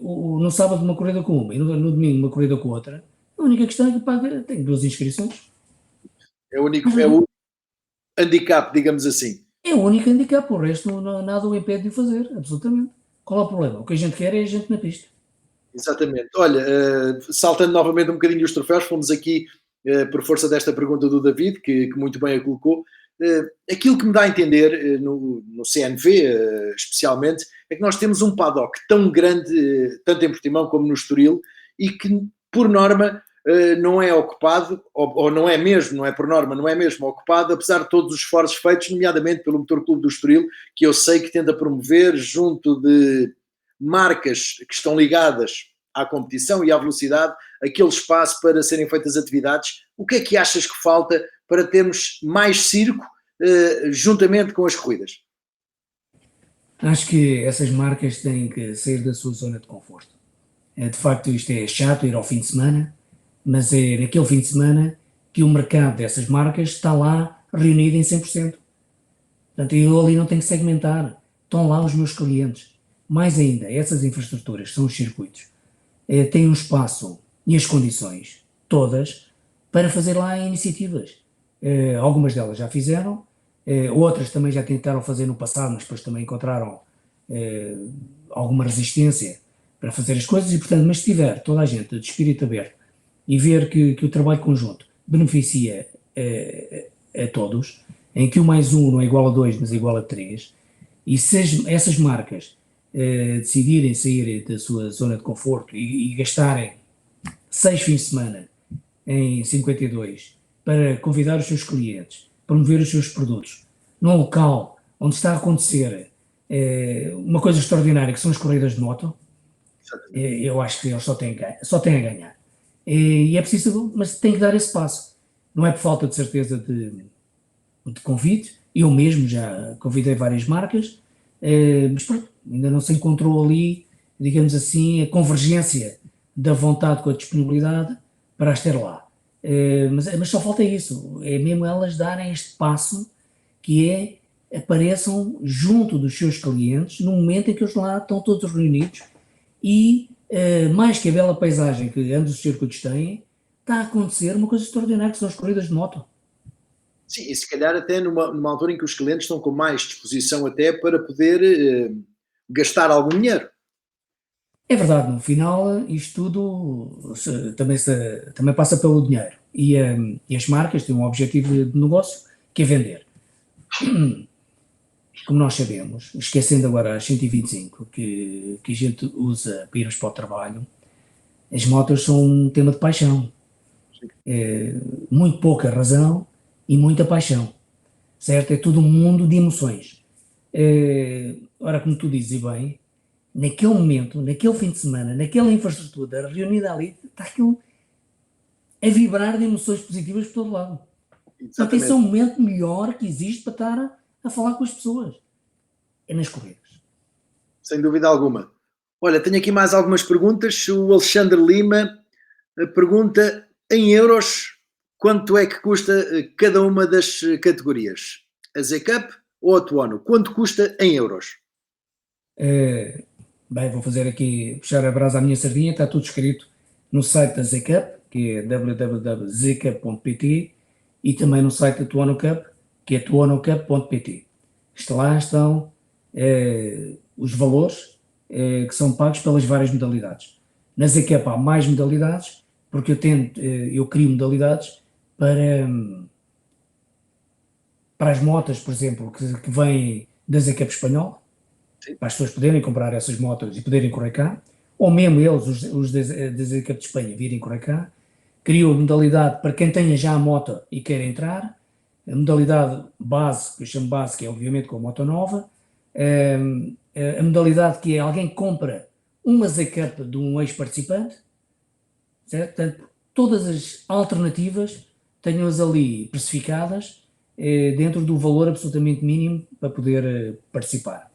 no sábado uma corrida com uma e no domingo uma corrida com outra, a única questão é que paga, tem duas inscrições. É o único handicap, digamos assim. É o único handicap, o resto nada o impede de o fazer, absolutamente. Qual é o problema? O que a gente quer é a gente na pista. Exatamente. Olha, saltando novamente um bocadinho os troféus, fomos aqui por força desta pergunta do David, que muito bem a colocou. Aquilo que me dá a entender no CNV, especialmente, é que nós temos um paddock tão grande, tanto em Portimão como no Estoril, e que, por norma, não é ocupado, ou não é mesmo, não é por norma, não é mesmo ocupado, apesar de todos os esforços feitos, nomeadamente pelo Motor Clube do Estoril, que eu sei que tenta promover junto de marcas que estão ligadas à competição e à velocidade, aquele espaço para serem feitas atividades. O que é que achas que falta para termos mais circo juntamente com as corridas? Acho que essas marcas têm que sair da sua zona de conforto. De facto, isto é chato ir ao fim de semana, mas é naquele fim de semana que o mercado dessas marcas está lá reunido em 100%. Portanto, eu ali não tenho que segmentar. Estão lá os meus clientes. Mais ainda, essas infraestruturas, são os circuitos, têm um espaço e as condições, todas, para fazer lá iniciativas. Algumas delas já fizeram, outras também já tentaram fazer no passado, mas depois também encontraram alguma resistência para fazer as coisas e, portanto, mas se tiver toda a gente de espírito aberto e ver que o trabalho conjunto beneficia a todos, em que 1 mais 1 não é igual a 2, mas é igual a 3, e se essas marcas decidirem sair da sua zona de conforto e gastarem 6 fins de semana em 52 para convidar os seus clientes, promover os seus produtos, num local onde está a acontecer uma coisa extraordinária, que são as corridas de moto, eu acho que eles só têm a ganhar. E é preciso, mas tem que dar esse passo. Não é por falta de certeza de convite, eu mesmo já convidei várias marcas, mas pronto, ainda não se encontrou ali, digamos assim, a convergência da vontade com a disponibilidade para as ter lá. Mas só falta isso, é mesmo elas darem este passo que é apareçam junto dos seus clientes no momento em que eles lá estão todos reunidos e mais que a bela paisagem que ambos os circuitos têm, está a acontecer uma coisa extraordinária que são as corridas de moto. Sim, e se calhar até numa altura em que os clientes estão com mais disposição até para poder gastar algum dinheiro. É verdade, no final isto tudo também passa pelo dinheiro e as marcas têm um objetivo de negócio que é vender. Como nós sabemos, esquecendo agora as 125 que a gente usa para irmos para o trabalho, as motos são um tema de paixão. Muito pouca razão e muita paixão, certo? É todo um mundo de emoções. Ora, como tu dizes, e bem, naquele momento, naquele fim de semana, naquela infraestrutura reunida ali, está aquilo a vibrar de emoções positivas por todo lado. Portanto, esse é o momento melhor que existe para estar a falar com as pessoas. É nas corridas. Sem dúvida alguma. Olha, tenho aqui mais algumas perguntas. O Alexandre Lima pergunta em euros quanto é que custa cada uma das categorias? A Z-Cup ou a Tuono? Quanto custa em euros? Bem, vou fazer aqui, puxar a brasa à minha sardinha, está tudo escrito no site da Z-Cup, que é www.zcup.pt, e também no site da Tuono Cup, que é tuonocup.pt. Lá estão os valores que são pagos pelas várias modalidades. Na ZCAP há mais modalidades, porque eu crio modalidades para as motas, por exemplo, que vêm da ZCAP espanhol, para as pessoas poderem comprar essas motas e poderem correr cá, ou mesmo eles, os da ZCAP de Espanha, virem correr cá. Criou a modalidade para quem tenha já a moto e queira entrar, a modalidade base, que eu chamo base, que é obviamente com a moto nova, a modalidade que é alguém que compra uma ZCAP de um ex-participante, certo? Portanto, todas as alternativas tenho-as ali precificadas dentro do valor absolutamente mínimo para poder participar.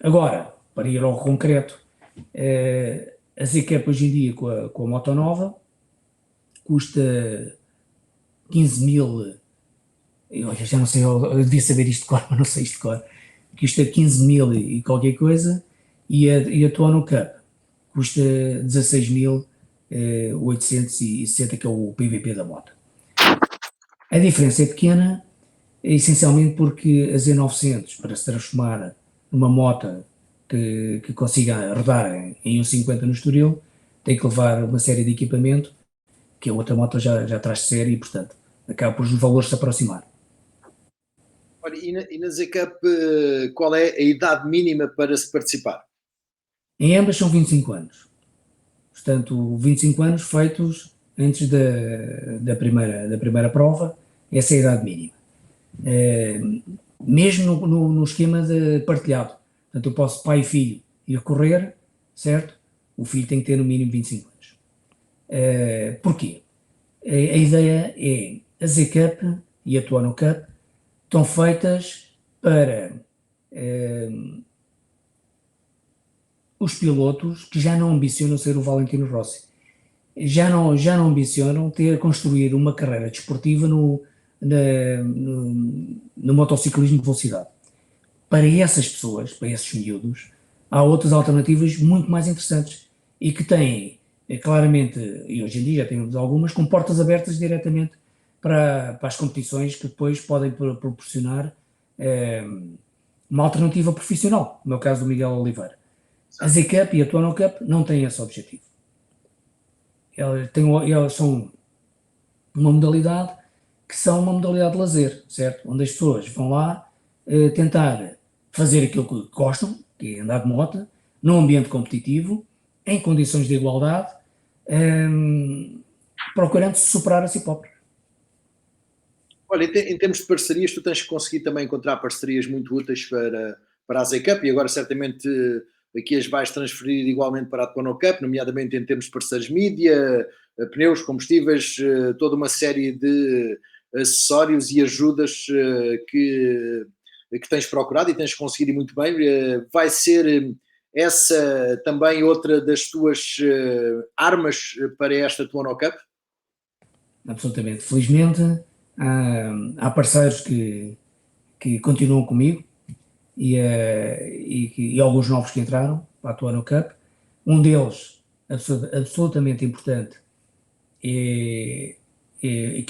Agora, para ir ao concreto, a ZCAP hoje em dia com a moto nova custa 15 mil, eu já não sei, eu devia saber isto de cor, mas não sei isto de cor, custa 15 mil e qualquer coisa, e a Tuono Cup custa 16.860, que é o PVP da moto. A diferença é pequena, essencialmente porque a Z900, para se transformar numa moto que consiga rodar em 1,50 no Estoril, tem que levar uma série de equipamento que a outra moto já traz de série e, portanto, acaba por os valores se aproximar. Olha, e na ZCAP, qual é a idade mínima para se participar? Em ambas são 25 anos. Portanto, 25 anos feitos antes da primeira prova, essa é a idade mínima. Mesmo no esquema de partilhado. Portanto, eu posso, pai e filho, ir correr, certo? O filho tem que ter no mínimo 25 anos. Porquê? A ideia é, a ZCAP e a Tuono Cup estão feitas para os pilotos que já não ambicionam ser o Valentino Rossi. Já não ambicionam construir uma carreira desportiva no motociclismo de velocidade. Para essas pessoas, para esses miúdos, há outras alternativas muito mais interessantes e que têm, claramente, e hoje em dia já temos algumas, com portas abertas diretamente para as competições que depois podem proporcionar uma alternativa profissional, no meu caso do Miguel Oliveira. A ZCAP e a Tuono Cup não têm esse objetivo. Elas são uma modalidade que são uma modalidade de lazer, certo? Onde as pessoas vão lá tentar fazer aquilo que gostam, que é andar de moto, num ambiente competitivo, em condições de igualdade, procurando se superar a si próprio. Olha, em termos de parcerias, tu tens conseguido também encontrar parcerias muito úteis para a ZCAP e agora certamente aqui as vais transferir igualmente para a Tuono Cup, nomeadamente em termos de parceiros mídia, pneus, combustíveis, toda uma série de acessórios e ajudas que tens procurado e tens conseguido muito bem. Vai ser essa também outra das tuas armas para esta Tuono Cup? Absolutamente. Felizmente, há parceiros que continuam comigo e alguns novos que entraram para a Tuono Cup. Um deles, absolutamente importante, que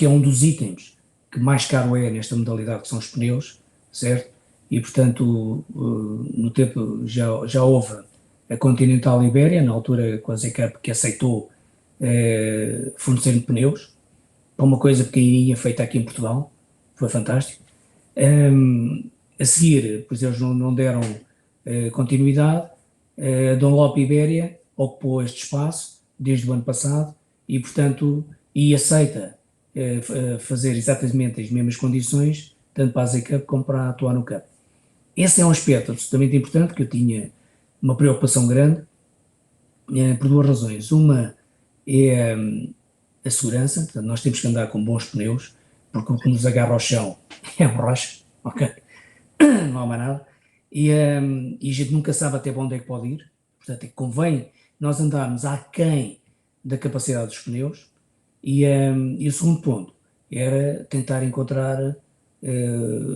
é um dos itens que mais caro é nesta modalidade, que são os pneus, certo? E, portanto, no tempo já houve a Continental Ibéria, na altura com a ZCAP, que aceitou fornecer pneus, para uma coisa pequenininha feita aqui em Portugal, foi fantástico. A seguir, pois eles não deram continuidade, a Dunlop Ibéria ocupou este espaço desde o ano passado e, portanto, aceita fazer exatamente as mesmas condições, tanto para a ZCAP como para a Tuono Cup. Esse é um aspecto absolutamente importante que eu tinha uma preocupação grande, por duas razões. Uma é a segurança, portanto, nós temos que andar com bons pneus, porque o que nos agarra ao chão é borracha, ok? Não há mais nada. E a gente nunca sabe até onde é que pode ir, portanto, convém nós andarmos aquém da capacidade dos pneus. E o segundo ponto era tentar encontrar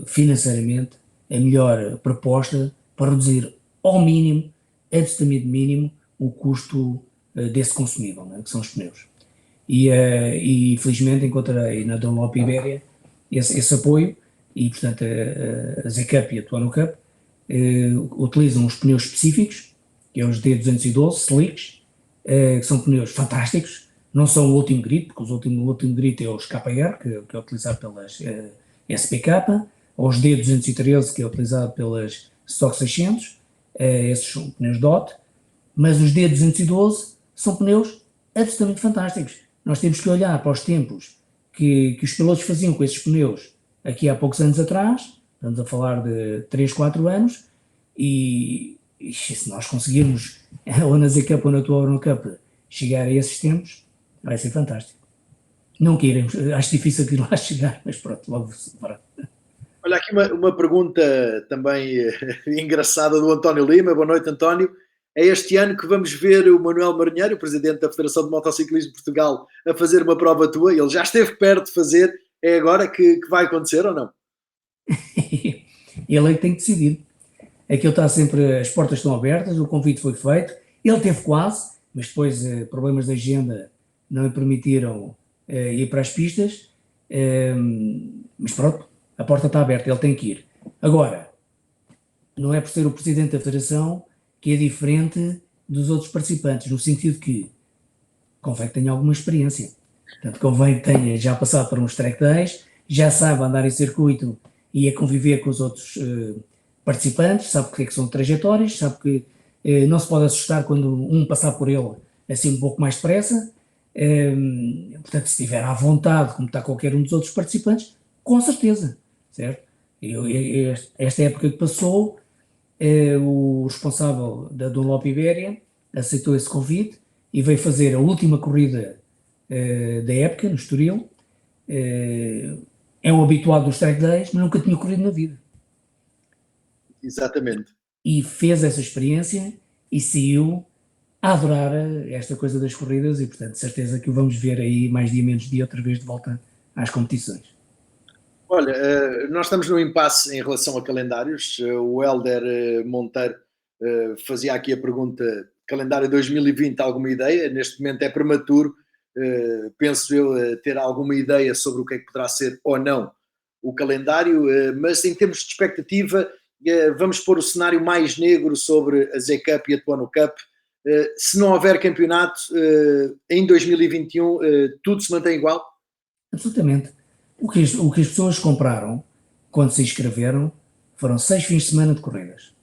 financeiramente a melhor proposta para reduzir ao mínimo, absolutamente mínimo, o custo desse consumível, né, que são os pneus. E felizmente encontrei na Dunlop Ibéria esse apoio e, portanto, a ZCAP e a Tuono Cup utilizam os pneus específicos, que é os D212 Slicks, que são pneus fantásticos, não são o último grip, porque o último grip é os KR, que é utilizado pelas SPK, ou os D213, que é utilizado pelas Stock 600, esses são pneus DOT, mas os D212 são pneus absolutamente fantásticos. Nós temos que olhar para os tempos que os pilotos faziam com esses pneus aqui há poucos anos atrás, estamos a falar de 3, 4 anos, e se nós conseguirmos, ou na Z-Cup ou na tua Euro Cup, chegar a esses tempos, vai ser fantástico. Não queremos, acho difícil que lá chegar, mas pronto, logo se fará. Olha, aqui uma pergunta também engraçada do António Lima. Boa noite, António. É este ano que vamos ver o Manuel Marinheiro, o presidente da Federação de Motociclismo de Portugal, a fazer uma prova tua. Ele já esteve perto de fazer. É agora que vai acontecer ou não? Ele é que tem que decidir. Aquilo está sempre, as portas estão abertas, o convite foi feito. Ele teve quase, mas depois problemas de agenda não lhe permitiram ir para as pistas. Mas pronto, a porta está aberta, ele tem que ir. Agora, não é por ser o presidente da federação que é diferente dos outros participantes, no sentido que convém que tenha alguma experiência. Portanto, convém que tenha já passado por uns track days, já saiba andar em circuito e a conviver com os outros participantes, sabe porque é que são trajetórias, sabe que não se pode assustar quando um passar por ele assim um pouco mais depressa. Portanto, se estiver à vontade, como está qualquer um dos outros participantes, com certeza, certo? Esta época que passou, o responsável da Dunlop Ibéria aceitou esse convite e veio fazer a última corrida da época, no Estoril. É um habituado dos track days, mas nunca tinha corrido na vida. Exatamente. E fez essa experiência e saiu a adorar esta coisa das corridas e, portanto, certeza que o vamos ver aí mais dia menos dia outra vez de volta às competições. Olha, nós estamos num impasse em relação a calendários. O Hélder Monteiro fazia aqui a pergunta: calendário 2020, alguma ideia? Neste momento é prematuro, penso eu, ter alguma ideia sobre o que é que poderá ser ou não o calendário, mas em termos de expectativa, vamos pôr o cenário mais negro sobre a Z-Cup e a Tuono Cup. Se não houver campeonato em 2021, tudo se mantém igual? Absolutamente. O que as pessoas compraram quando se inscreveram foram 6 fins de semana de corridas.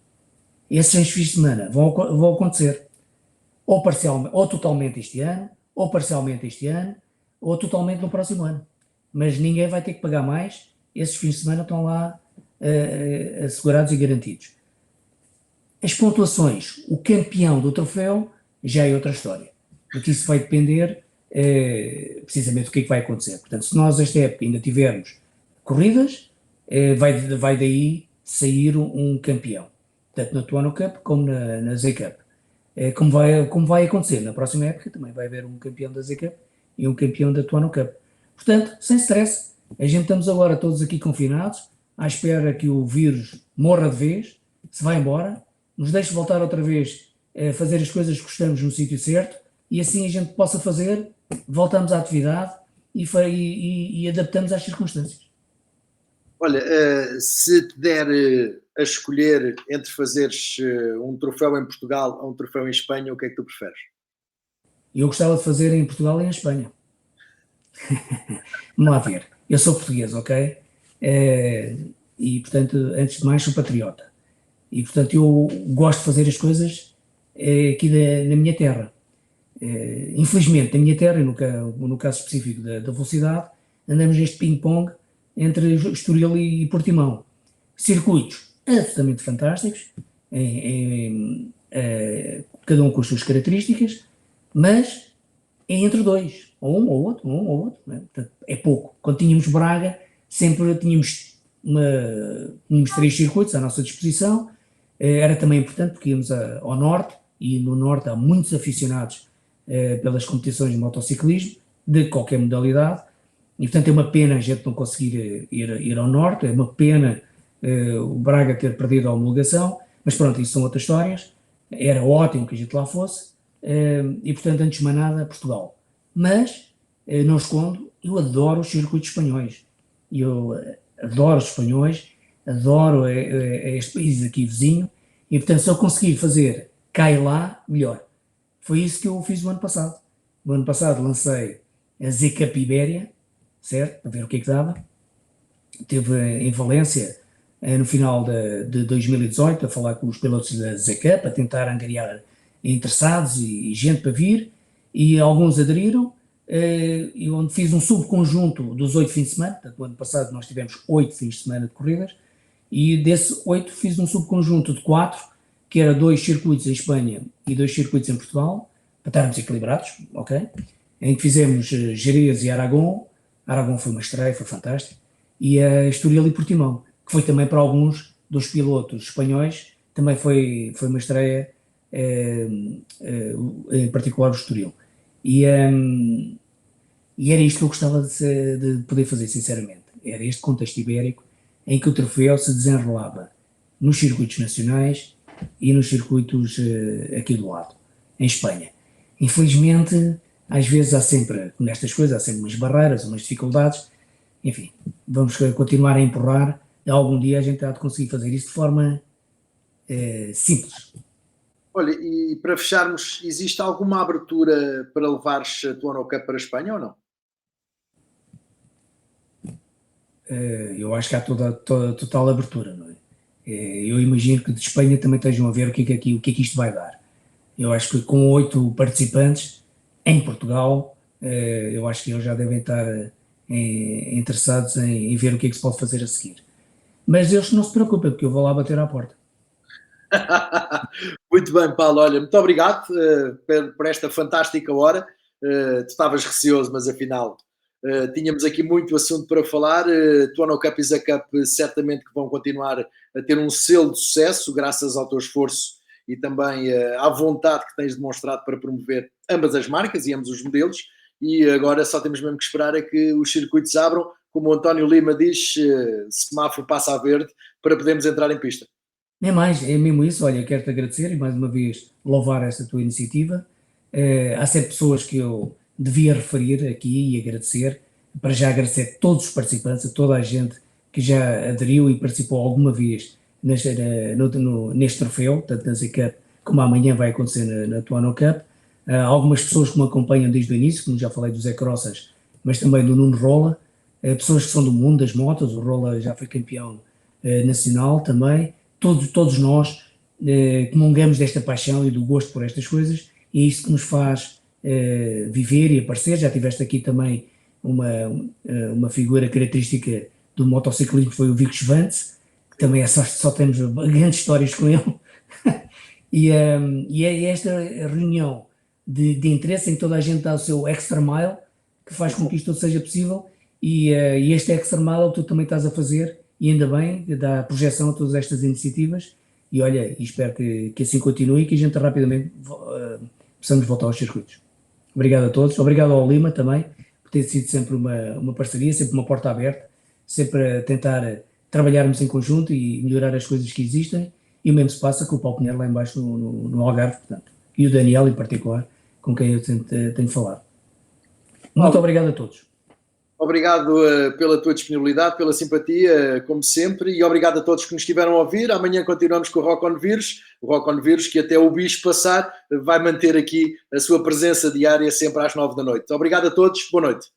Esses 6 fins de semana vão acontecer ou parcialmente, ou totalmente este ano, ou parcialmente este ano, ou totalmente no próximo ano. Mas ninguém vai ter que pagar mais, esses fins de semana estão lá assegurados e garantidos. As pontuações, o campeão do troféu, já é outra história, porque isso vai depender precisamente do que é que vai acontecer. Portanto, se nós esta época ainda tivermos corridas, vai daí sair um campeão, tanto na Tuono Cup como na Z-Cup. Como vai acontecer na próxima época, também vai haver um campeão da Z-Cup e um campeão da Tuono Cup. Portanto, sem stress, a gente estamos agora todos aqui confinados, à espera que o vírus morra de vez, se vá embora, nos deixe voltar outra vez a fazer as coisas que gostamos no sítio certo e assim a gente possa fazer, voltamos à atividade e adaptamos às circunstâncias. Olha, se te der a escolher entre fazeres um troféu em Portugal ou um troféu em Espanha, o que é que tu preferes? Eu gostava de fazer em Portugal e em Espanha. Vamos lá ver. Eu sou português, ok? E, portanto, antes de mais, sou patriota. E, portanto, eu gosto de fazer as coisas aqui na minha terra. Infelizmente, na minha terra, e no caso específico da velocidade, andamos neste ping-pong entre Estoril e Portimão. Circuitos absolutamente fantásticos, cada um com as suas características, mas é entre dois, ou um ou outro, né? Portanto, é pouco. Quando tínhamos Braga, sempre tínhamos 3 circuitos à nossa disposição. Era também importante porque íamos ao norte, e no norte há muitos aficionados pelas competições de motociclismo, de qualquer modalidade, e portanto é uma pena a gente não conseguir ir ao norte, é uma pena o Braga ter perdido a homologação, mas pronto, isso são outras histórias. Era ótimo que a gente lá fosse, e portanto, antes de mais nada, Portugal. Mas, não escondo, eu adoro os circuitos espanhóis, eu adoro os espanhóis, adoro este país aqui vizinho, e portanto se eu conseguir fazer cá e lá, melhor. Foi isso que eu fiz o ano passado. No ano passado lancei a Z-Cup Ibéria, certo? Para ver o que é que dava. Teve em Valência, no final de 2018, a falar com os pilotos da Z-Cup, a tentar angariar interessados e gente para vir, e alguns aderiram, e onde fiz um subconjunto dos 8 fins de semana. Portanto, no ano passado nós tivemos 8 fins de semana de corridas, e desses 8 fiz um subconjunto de 4, que era 2 circuitos em Espanha e 2 circuitos em Portugal, para estarmos equilibrados, ok? Em que fizemos Jerez e Aragão. Aragão foi uma estreia, foi fantástico, e a Estoril e Portimão, que foi também para alguns dos pilotos espanhóis, também foi uma estreia, em particular o Estoril. E era isto que eu gostava de poder fazer, sinceramente. Era este contexto ibérico em que o troféu se desenrolava nos circuitos nacionais e nos circuitos aqui do lado, em Espanha. Infelizmente, às vezes nestas coisas, há sempre umas barreiras, umas dificuldades. Enfim, vamos continuar a empurrar. Algum dia a gente há de conseguir fazer isto de forma simples. Olha, e para fecharmos, existe alguma abertura para levares a tua Cup para a Espanha ou não? Eu acho que há total abertura, não é? Eu imagino que de Espanha também estejam a ver o que é que isto vai dar. Eu acho que com 8 participantes em Portugal, eu acho que eles já devem estar interessados em ver o que é que se pode fazer a seguir. Mas eles não se preocupem, porque eu vou lá bater à porta. Muito bem, Paulo. Olha, muito obrigado por esta fantástica hora. Tu estavas receoso, mas afinal tínhamos aqui muito assunto para falar. Tuono Cup e Z-Cup certamente que vão continuar a ter um selo de sucesso, graças ao teu esforço e também à vontade que tens demonstrado para promover ambas as marcas e ambos os modelos. E agora só temos mesmo que esperar a que os circuitos abram, como o António Lima diz, semáforo passa a verde, para podermos entrar em pista. É mesmo isso. Olha, quero-te agradecer e mais uma vez louvar esta tua iniciativa. Há sempre pessoas que eu devia referir aqui e agradecer. Para já agradecer a todos os participantes, a toda a gente que já aderiu e participou alguma vez neste troféu, tanto na Z-Cup como amanhã vai acontecer na Tuono Cup. Algumas pessoas que me acompanham desde o início, como já falei do Zé Crossas, mas também do Nuno Rola, pessoas que são do mundo das motos. O Rola já foi campeão nacional também. Todos nós comungamos desta paixão e do gosto por estas coisas, e é isso que nos faz viver e aparecer. Já tiveste aqui também uma figura característica do motociclismo, que foi o Vico Schwantz, que também só temos grandes histórias com ele. E é esta reunião de interesse em que toda a gente dá o seu extra mile que faz com que isto seja possível, e este extra mile tu também estás a fazer, e ainda bem, dá projeção a todas estas iniciativas. E olha, espero que assim continue e que a gente rapidamente possamos voltar aos circuitos. Obrigado a todos, obrigado ao Lima também, por ter sido sempre uma parceria, sempre uma porta aberta, sempre a tentar trabalharmos em conjunto e melhorar as coisas que existem. E o mesmo se passa com o Paulo Pinheiro lá embaixo no Algarve, portanto, e o Daniel em particular, com quem eu tenho falado. Muito obrigado a todos. Obrigado pela tua disponibilidade, pela simpatia, como sempre, e obrigado a todos que nos estiveram a ouvir. Amanhã continuamos com o Rock on Vírus, que até o bicho passar vai manter aqui a sua presença diária sempre às 9 da noite. Obrigado a todos, boa noite.